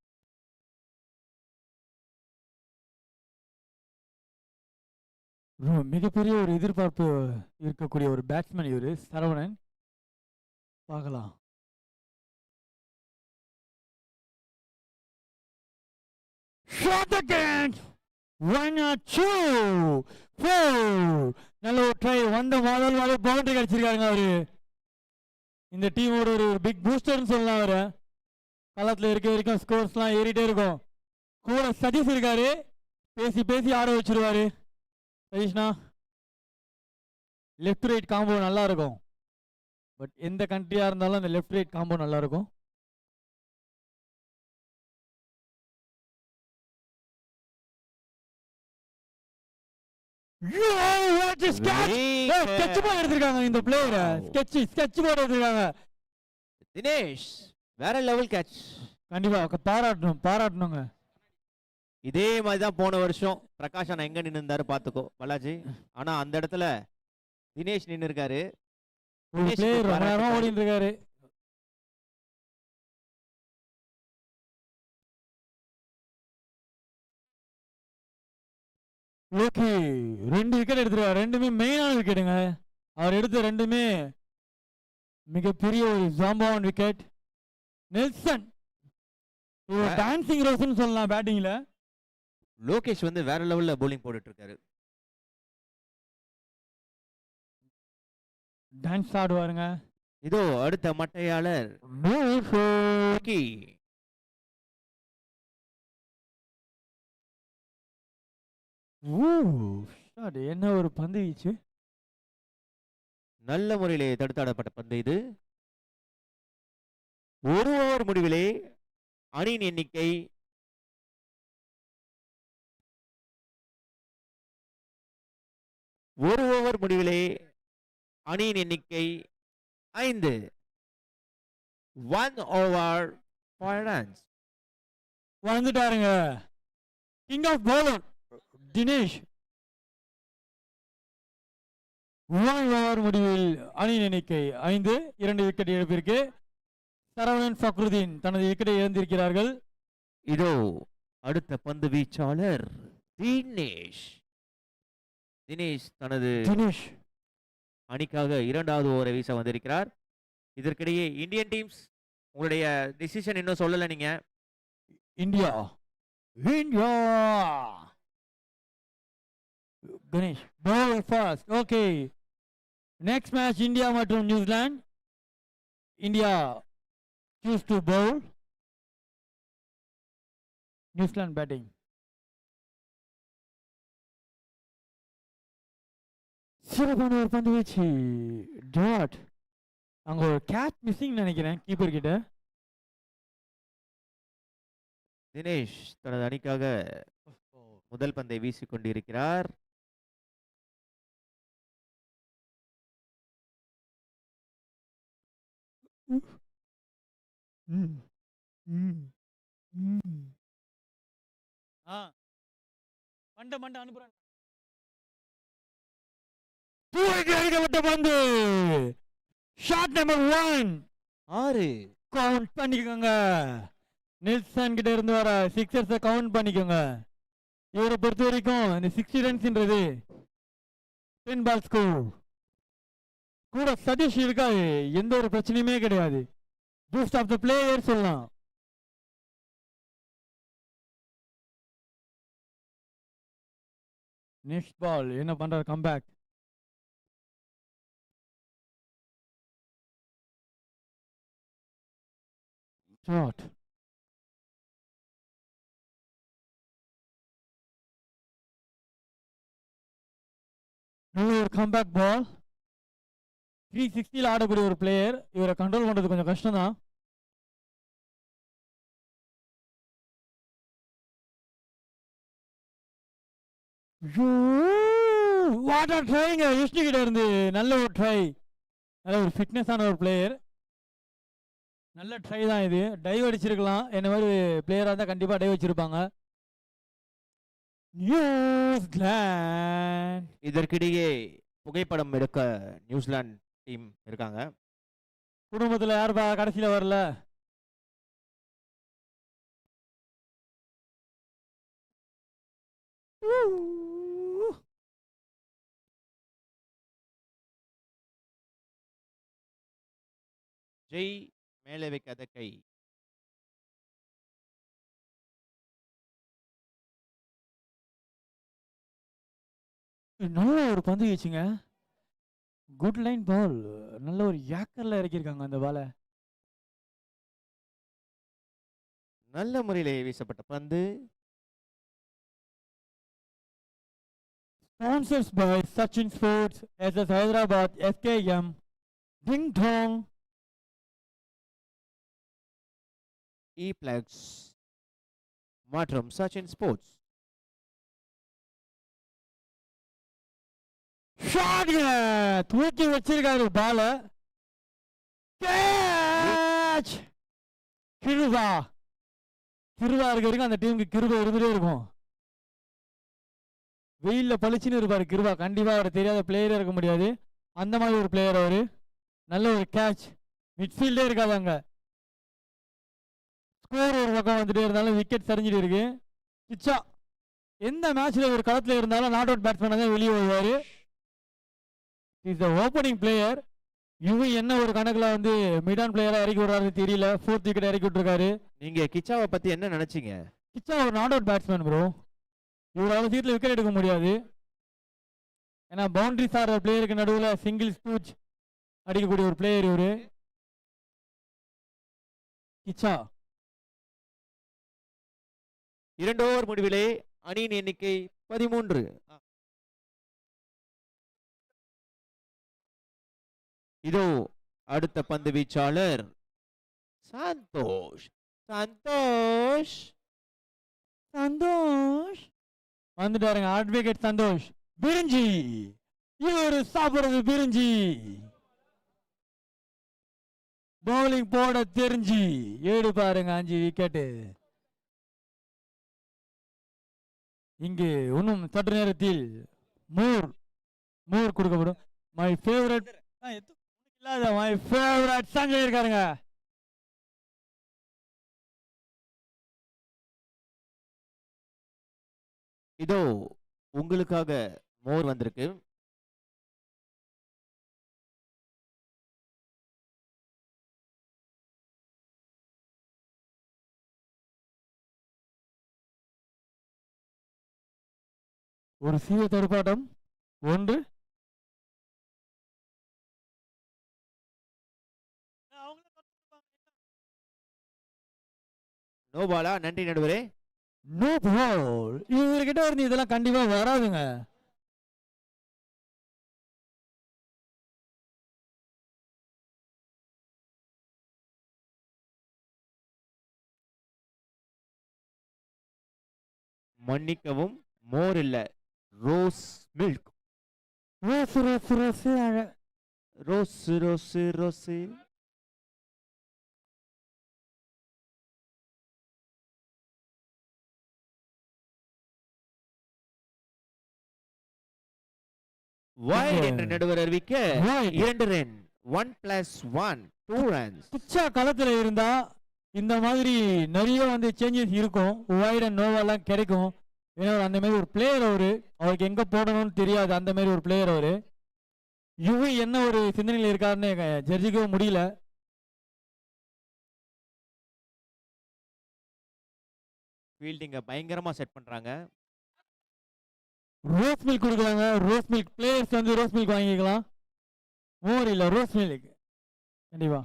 மிகப்பெரிய ஒரு எதிர்பார்ப்பு இருக்கக்கூடிய ஒரு பேட்ஸ்மேன் இவரு சரவணன். பார்க்கலாம். நல்ல ஒரு ட்ரை. வந்த முதல் பவுண்டரி கிடைச்சிருக்காருங்க அவரு. இந்த டீமோட ஒரு பிக் பூஸ்டர்னு சொல்லலாம் அவரு. களத்துல இருக்க வரைக்கும் ஸ்கோர்ஸ்லாம் ஏறிட்டே இருக்கும். கூட சதீஷ் இருக்காரு, பேசி பேசி ஆட வச்சிருவாரு. சதீஷ்னா லெஃப்ட் ரைட் காம்போ நல்லா இருக்கும். பட் எந்த கண்ட்ரியா இருந்தாலும் அந்த லெஃப்ட் ரைட் காம்போ நல்லா இருக்கும். எடுத்திருக்காங்க இந்த பிளேயரை. ஸ்கெட்ச் போட எடுத்திருக்காங்க. தினேஷ் வேற லெவல் கேட்ச். கண்டிப்பா பாராட்டணுங்க. இதே மாதிரி தான் போன வருஷம் பிரகாஷ் அண்ணா எங்க நின்று இருந்தாரு பாத்துக்கோ பாலாஜி. ஆனா அந்த இடத்துல தினேஷ் நின்று இருக்காரு. ஒரு பிளேயர் ரொம்ப நேரமா ஓடிட்டு இருக்காரு. லோக்கி 2 விக்கெட் எடுத்துருக்காரு. ரெண்டுமே மெயினான விக்கெட்டுங்க. அவர் எடுத்த ரெண்டுமே மிகப்பெரிய ஒரு ஜாம்பவான் விக்கெட். நெல்சன் டான்சிங் ரோஸ்னு சொல்லலாம் பேட்டிங்ல. லோகேஷ் வந்து வேற லெவல்ல bowling போட்டுட்டு இருக்காரு. டான்ஸ் ஆடுவாருங்க. இதோ அடுத்த மட்டையாளர் லோகி. என்ன ஒரு பந்து வீச்சு. நல்ல முறையிலே தடுத்தாடப்பட்ட பந்து இது. ஒரு ஓவர் முடிவிலே அணியின் எண்ணிக்கை 5. 1 over 5 runs. வந்துட்டாருங்க king of bowler Dinesh. 1 over முடிவில் அணியின் எண்ணிக்கை 5. 2 விக்கெட் இழப்பிற்கு சரவணன் ஃபக்ருதீன் தனது விக்கெட்டை இழந்திருக்கிறார்கள். இதோ அடுத்த பந்து வீச்சாளர் தினேஷ். தனது அணிக்காக 2வது ஓவரை வீச வந்திருக்கிறார். இதற்கிடையே இந்தியன் டீம்ஸ் உங்களுடைய டிசிஷன் இன்னும் சொல்லல நீங்க. இந்தியா கணேஷ் bowl first. Okay, next match India மற்றும் New Zealand. India choose to bowl. New Zealand batting. சிறப்பான ஒரு பந்து வீச்சு. டாட். அங்க ஒரு கேட்ச் மிஸ்ஸிங் நினைக்கிறேன் கீப்பர் கிட்ட. தினேஷ் தனது அணிக்காக முதல் பந்தை வீசிக் கொண்டிருக்கிறார். மண்ட அனுப்புறேன். அடிக்கப்பட்ட பந்து. Shot number 1. 6. கவுண்ட் பண்ணிக்கோங்க. நெல்சன் கிட்ட இருந்து வர சிக்ஸர்ஸை கவுண்ட் பண்ணிக்கோங்க. இவரை பொறுத்த வரைக்கும் இந்த 60 ரன்ஸ்ன்றது 10 பால் ஸ்கோர். கூட சதீஷ் இருக்காது, எந்த ஒரு பிரச்சனையுமே கிடையாது. பூஸ்ட் ஆஃப் த பிளேயர் சொல்லலாம். நெக்ஸ்ட் பால் என்ன பண்றாரு? கம்பேக். ஷாட். நல்ல ஒரு கம்பேக் பால். 360 ஆடக்கூடிய ஒரு பிளேயர். இவரை கண்ட்ரோல் பண்றது கொஞ்சம் கஷ்டம் தான். வாட்டர் ட்ரைங்க விஷ்ணு கிட்ட இருந்து. நல்ல ஒரு ட்ரை. நல்ல ஒரு ஃபிட்னஸான ஒரு பிளேயர். நல்ல ட்ரை தான் இது. டைவ் அடிச்சிருக்கலாம். என்ன மாதிரி பிளேயராக இருந்தால் கண்டிப்பாக டைவ் வச்சிருப்பாங்க. நியூசிலாந்து. இதற்கிடையே புகைப்படம் எடுக்க நியூசிலாந்து டீம் இருக்காங்க. குடும்பத்தில் யார் கடைசியில் வரல? ஜெய் மேலே வைக்காத கை. நல்ல ஒரு பந்து வீச்சுங்க. குட் லைன் பால். நல்ல ஒரு யாக்கர்ல இறக்கியிருக்காங்க அந்த பாலை. நல்ல முறையிலே வீசப்பட்ட பந்து. Sponsors by Sachin Sports, SS Hyderabad, SKM, Ding Dong, E-Plex மற்றும் சச்சின் ஸ்போர்ட்ஸ். ஷாட். தூக்கி வச்சிருக்காரு பால. கேட்ச் கிருபா. கிருபா இருக்க வரைக்கும் அந்த டீமுக்கு கிருபா இருந்துட்டே இருக்கும். வெயில்ல பளிச்சுன்னு இருப்பாரு கிருபா. கண்டிப்பா அவர் தெரியாத பிளேயரே இருக்க முடியாது. அந்த மாதிரி ஒரு பிளேயர் அவரு. நல்ல ஒரு கேட்ச். மிட்ஃபீல்டே இருக்காது அங்க. ஸ்கோர் ஒரு பக்கம் வந்துட்டே இருந்தாலும் விக்கெட் சரிஞ்சிட்டு இருக்கு. கிச்சா எந்த மேட்ச்ல ஒரு களத்துல இருந்தாலும் நாட் அவுட் பேட்ஸ்மேன் தான் வெளியே வருவாரு. Is the opening player. இவன் என்ன ஒரு கணக்குல வந்து மிட் ஆன் பிளேயரா இறக்கி விடுறாரு தெரியல. 4th விக்கெட் இறக்கி விட்டுருக்காரு. நீங்க கிச்சாவை பத்தி என்ன நினைச்சீங்க? கிச்சா ஒரு நாட் அவுட் பேட்ஸ்மேன் ப்ரோ. இவ்வளவு அவசியத்தில் விக்கெட் எடுக்க முடியாது. ஏன்னா பவுண்டரிஸ் ஆடுற பிளேயருக்கு நடுவில் சிங்கிள் ஸ்டூச் அடிக்கக்கூடிய ஒரு பிளேயர் இவரு. கிச்சா 2 ஓவர் முடிவிலே அணியின் எண்ணிக்கை 13. இதோ அடுத்த பந்து வீச்சாளர் சந்தோஷ். சந்தோஷ் சந்தோஷ் வந்துட்டாருங்க. அட்வொகேட் சந்தோஷ். பிரிஞ்சி இவரு சாப்பிடுறது பிரிஞ்சி. பவுலிங் போட தெரிஞ்சு ஏடு பாருங்க 5 விக்கெட்டு. இங்கு இன்னும் சற்று நேரத்தில் மூர் கொடுக்கப்படும். மை ஃபேவரட் இல்லாத மை ஃபேவரட் சஞ்சய் இருக்காருங்க. இதோ உங்களுக்காக மோர் வந்திருக்கு. ஒரு சிறிய தடுப்பாட்டம். 1 நோ பாலா. நன்றி நடுவரே. No ball. இவர்கிட்ட இருந்து இதெல்லாம் கண்டிப்பா வராதுங்க. மன்னிக்கவும், மோர் இல்ல, rose milk. Rose rose rose rose rose rose. Wide என்ற நடுவர் அறிவிக்க 2 ரன். 1+1 2 runs. கிச்சா களத்துல இருந்தா இந்த மாதிரி நிறைய வந்து சேஞ்சஸ் இருக்கும். வைட் அண்ட் நோவெல்லாம் கிடைக்கும். ஏன்னா அந்த மாதிரி ஒரு பிளேயர் அவருக்கு எங்க போடணும்னு தெரியாது. அந்த மாதிரி ஒரு பிளேயர் அவரு. யுவி என்ன ஒரு சிந்தனையில் இருக்காருன்னு ஜட்ஜிக்கவும் முடியல. ஃபீல்டிங்க பயங்கரமா செட் பண்றாங்க. ரோஸ் மில்க் கொடுக்குறாங்க. ரோஸ் மில்க் பிளேயர்ஸ் வந்து ரோஸ் மில்க் வாங்கிக்கலாம். மோர் இல்ல ரோஸ் மில்க் கண்டிப்பா.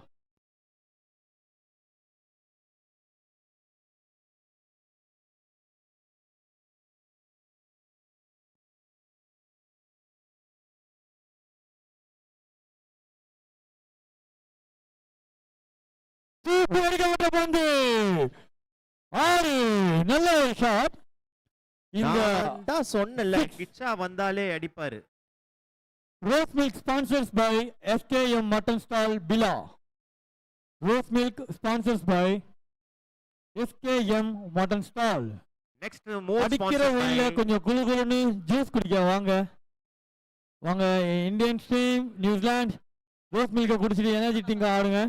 பந்து 6. நல்ல ஒரு ஷாட். இந்த நான் சொன்னல கிச்சா வந்தாலே அடிப்பாரு. Rose milk sponsors by SKM mutton stall பிலா. Rose milk sponsors by SKM mutton stall. Next மோர் அடிக்கிற வெயில கொஞ்சம் குளு குளுன்னு ஜூஸ் குடிக்க வாங்க. Indian team New Zealand rose milk குடிச்சிட்டு எனர்ஜி ட்ரிங்க் ஆடுங்க.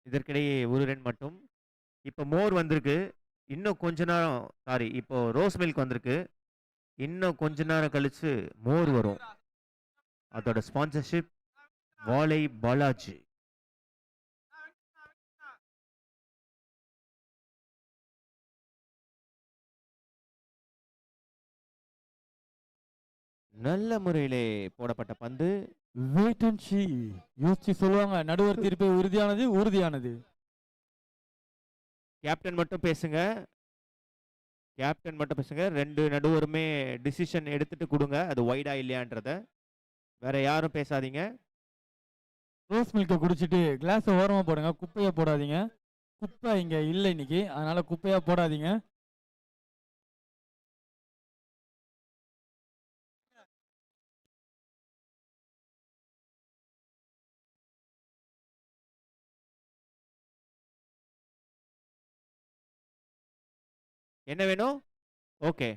இதற்கிடையே 1 ரன் மட்டும். இப்போ மோர் வந்திருக்கு. இன்னும் கொஞ்ச நேரம் இப்போ ரோஸ் மில்க் வந்திருக்கு. இன்னும் கொஞ்ச நேரம் கழிச்சு மோர் வரும். அதோட ஸ்பான்சர்ஷிப் வாலை பாலாஜி. நல்ல முறையிலே போடப்பட்ட பந்து. வெயிட் அண்ட் சி யோசிச்சு சொல்லுவாங்க. நடுவர் தீர்ப்பு உறுதியானது. கேப்டன் மட்டும் பேசுங்க. 2 நடுவருமே டிசிஷன் எடுத்துட்டு கொடுங்க. அது வைடா இல்லையான்றத. வேற யாரும் பேசாதீங்க. ரோஸ் மில்கை குடிச்சிட்டு கிளாஸை ஓரமாக போடுங்க, குப்பையை போடாதீங்க. குப்பை இங்கே இல்லை இன்னைக்கு, அதனால குப்பையா போடாதீங்க. என்ன வேணும்? Okay.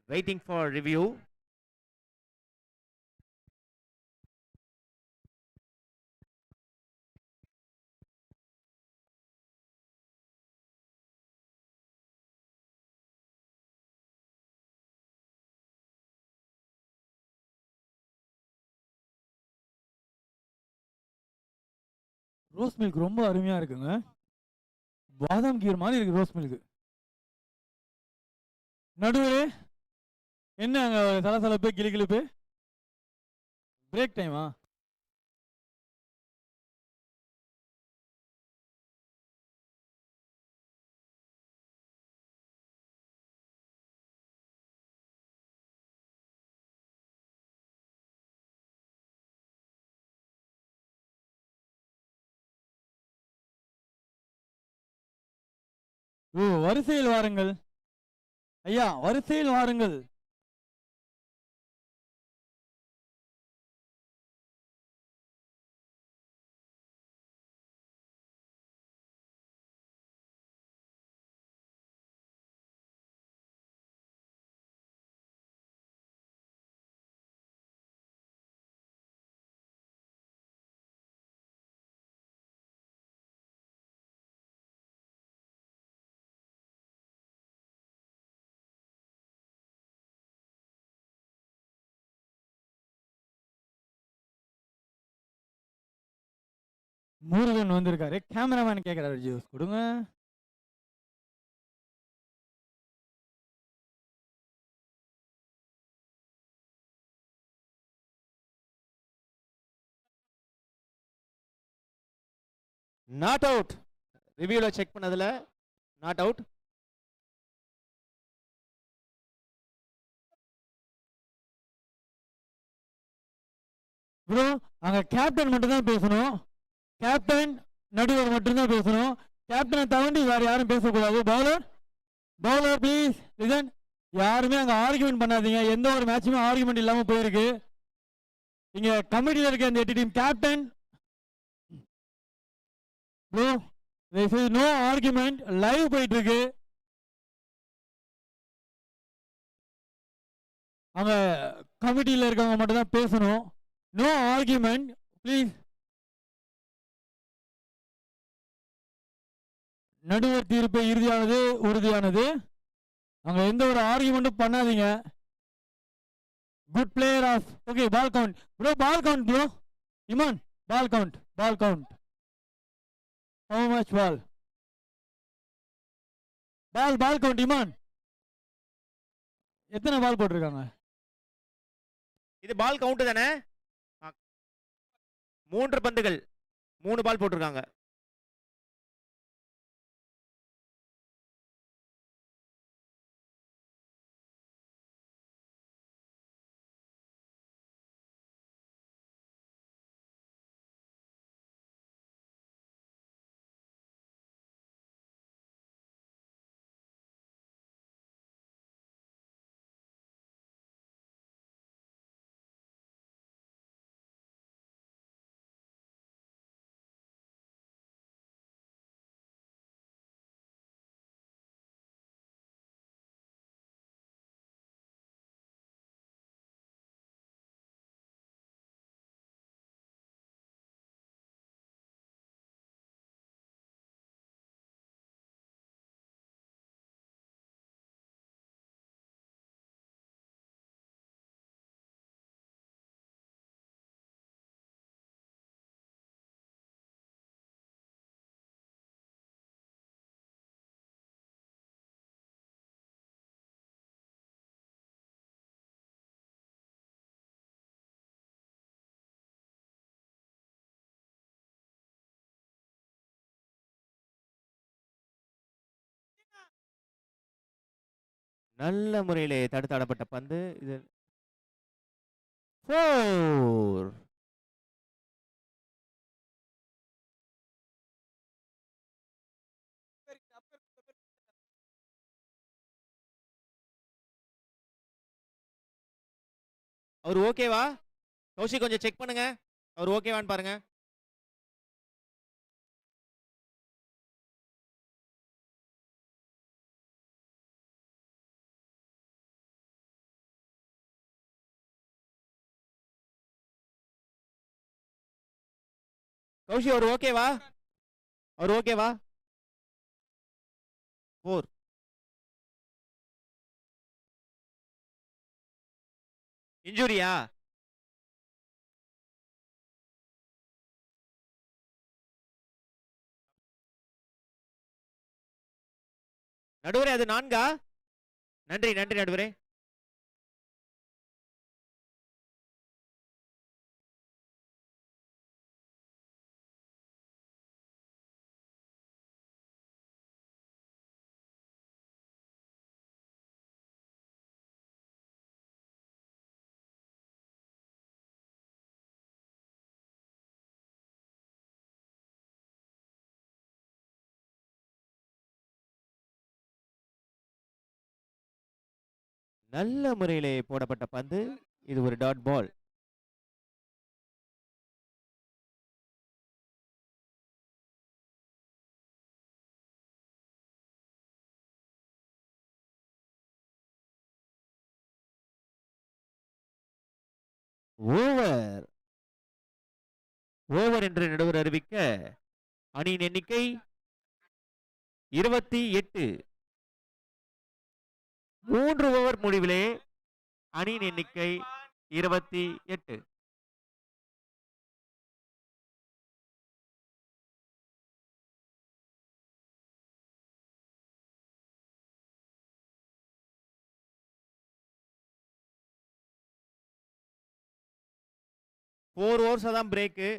Waiting for review. Rose milk ரொம்ப அருமையாக இருக்குங்க. பாதாம் கீர் மாதிரி இருக்கு ரோஸ் மில்க். நடுவே என்ன அங்கே சலசலப்பு கிளிகிளிப்பு? பிரேக் டைமா? ஓ, வரிசையில் வாருங்கள் ஐயா, வரிசையில் வாருங்கள். முருகன் வந்திருக்காரு. கேமராமேன் கேட்கிறாரு, ஜூஸ் கொடுங்க. Not out. ரிவ்யூல செக் பண்ணதுல நாட் அவுட். ப்ரோ, அங்க கேப்டன் மட்டும் தான் பேசணும். கேப்டன் நடுவர் மட்டும்தான் பேசணும். கேப்டனை தாண்டி வேற யாரும் பேசக்கூடாது. Bowler, bowler please listen. யாருமே அங்க ஆர்குமெண்ட் பண்ணாதீங்க. எந்த ஒரு மேட்சுமே ஆர்குமெண்ட் இல்லாம போயிருக்கு. இங்க கமிட்டியில இருக்க இந்த 8 team captain bro, no argument. Live போயிட்டு இருக்கு. அங்க கமிட்டியில இருக்கவங்க மட்டும் தான் பேசணும். No argument please. நடுவர் தீர்ப்பு இறுதியானது, உறுதியானது. அங்க எந்த ஒரு ஆர்குமெண்ட்டும் பண்ணாதீங்க. Good player off. Okay, ball count bro, ball count bro. Iman, ball count, ball count. How much ball? Ball count Iman. எத்தனை பால் போட்டிருக்காங்க? இது பால் கவுண்ட் தானே? 3 பந்துகள், 3 பால் போட்டிருக்காங்க. நல்ல முறையிலே தடுத்தாடப்பட்ட பந்து. இது 4. அவர் ஓகேவா? கௌஷிக் கொஞ்சம் செக் பண்ணுங்க. அவர் ஓகேவான்னு பாருங்க. கௌஷி அவர் ஓகேவா? அவர் ஓகேவா? 4. இன்ஜுரியா? நடுவரே அது 4ஆ? நன்றி நன்றி நடுவரே. நல்ல முறையிலே போடப்பட்ட பந்து. இது ஒரு டாட் பால். ஓவர். ஓவர் என்று நடுவர் அறிவிக்க அணியின் எண்ணிக்கை 28. 3 ஓவர் முடிவிலே அணியின் எண்ணிக்கை 28. ஃபோர் ஓவர்ஸ் தான் பிரேக்கு.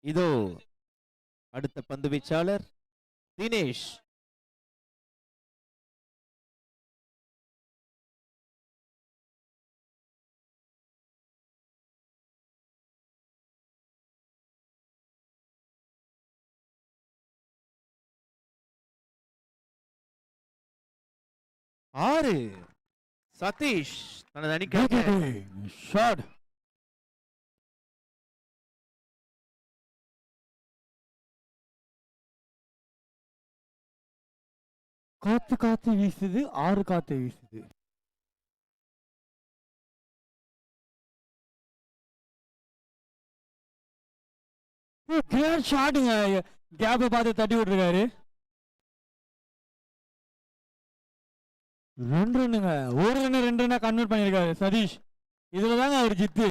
இதோ அடுத்த பந்து வீச்சாளர் தினேஷ். ஆறு. சதீஷ் தனது அணிக்காக ஷாட். காத்து காத்து வீசுது, 6 காத்து வீசுது. கிளியர் ஷாட்டுங்க. கேப்பை பார்த்து தட்டி விட்டுருக்காரு. 2 ரன்னுங்க. 1 ரன் 2 ரன்னா கன்வெர்ட் பண்ணியிருக்காரு சதீஷ். இதுல தாங்க அவர் ஜித்து.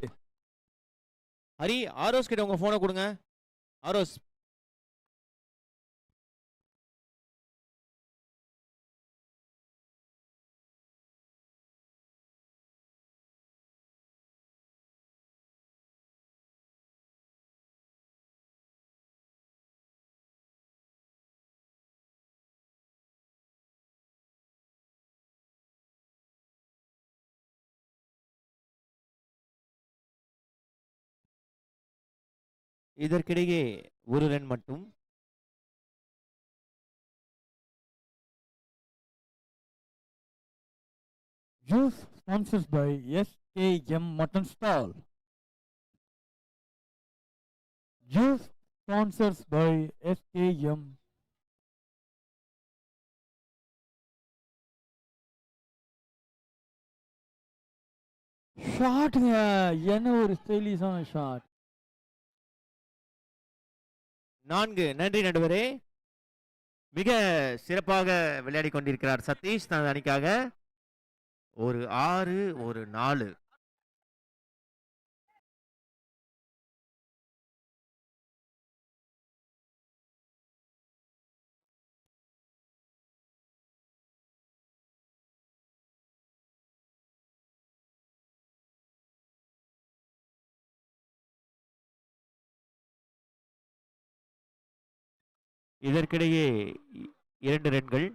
ஹரி, ஆரோஸ் கிட்ட உங்க போனை கொடுங்க. ஆரோஸ். இதற்கிடையே ஒரு ரன் மட்டும். Juice sponsored by SKM Mutton Stall. Juice sponsors by SKM. ஷாட்டுங்க. என்ன ஒரு ஸ்டைலிஷான ஷாட். 4. நன்றி நடுவரே. மிக சிறப்பாக விளையாடி கொண்டிருக்கிறார் சதீஷ் தனது அணிக்காக. ஒரு 6, ஒரு 4. இதற்கிடையே 2 ரன்கள்.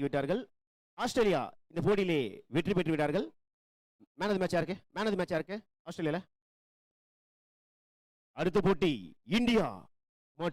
விட்டார்கள். ஆஸ்திரேலியா இந்த போட்டியிலே வெற்றி பெற்று விட்டார்கள். மேன் ஆஃப் தி மேட்சா இருக்கு ஆஸ்திரேலியால. அடுத்த போட்டி இந்தியா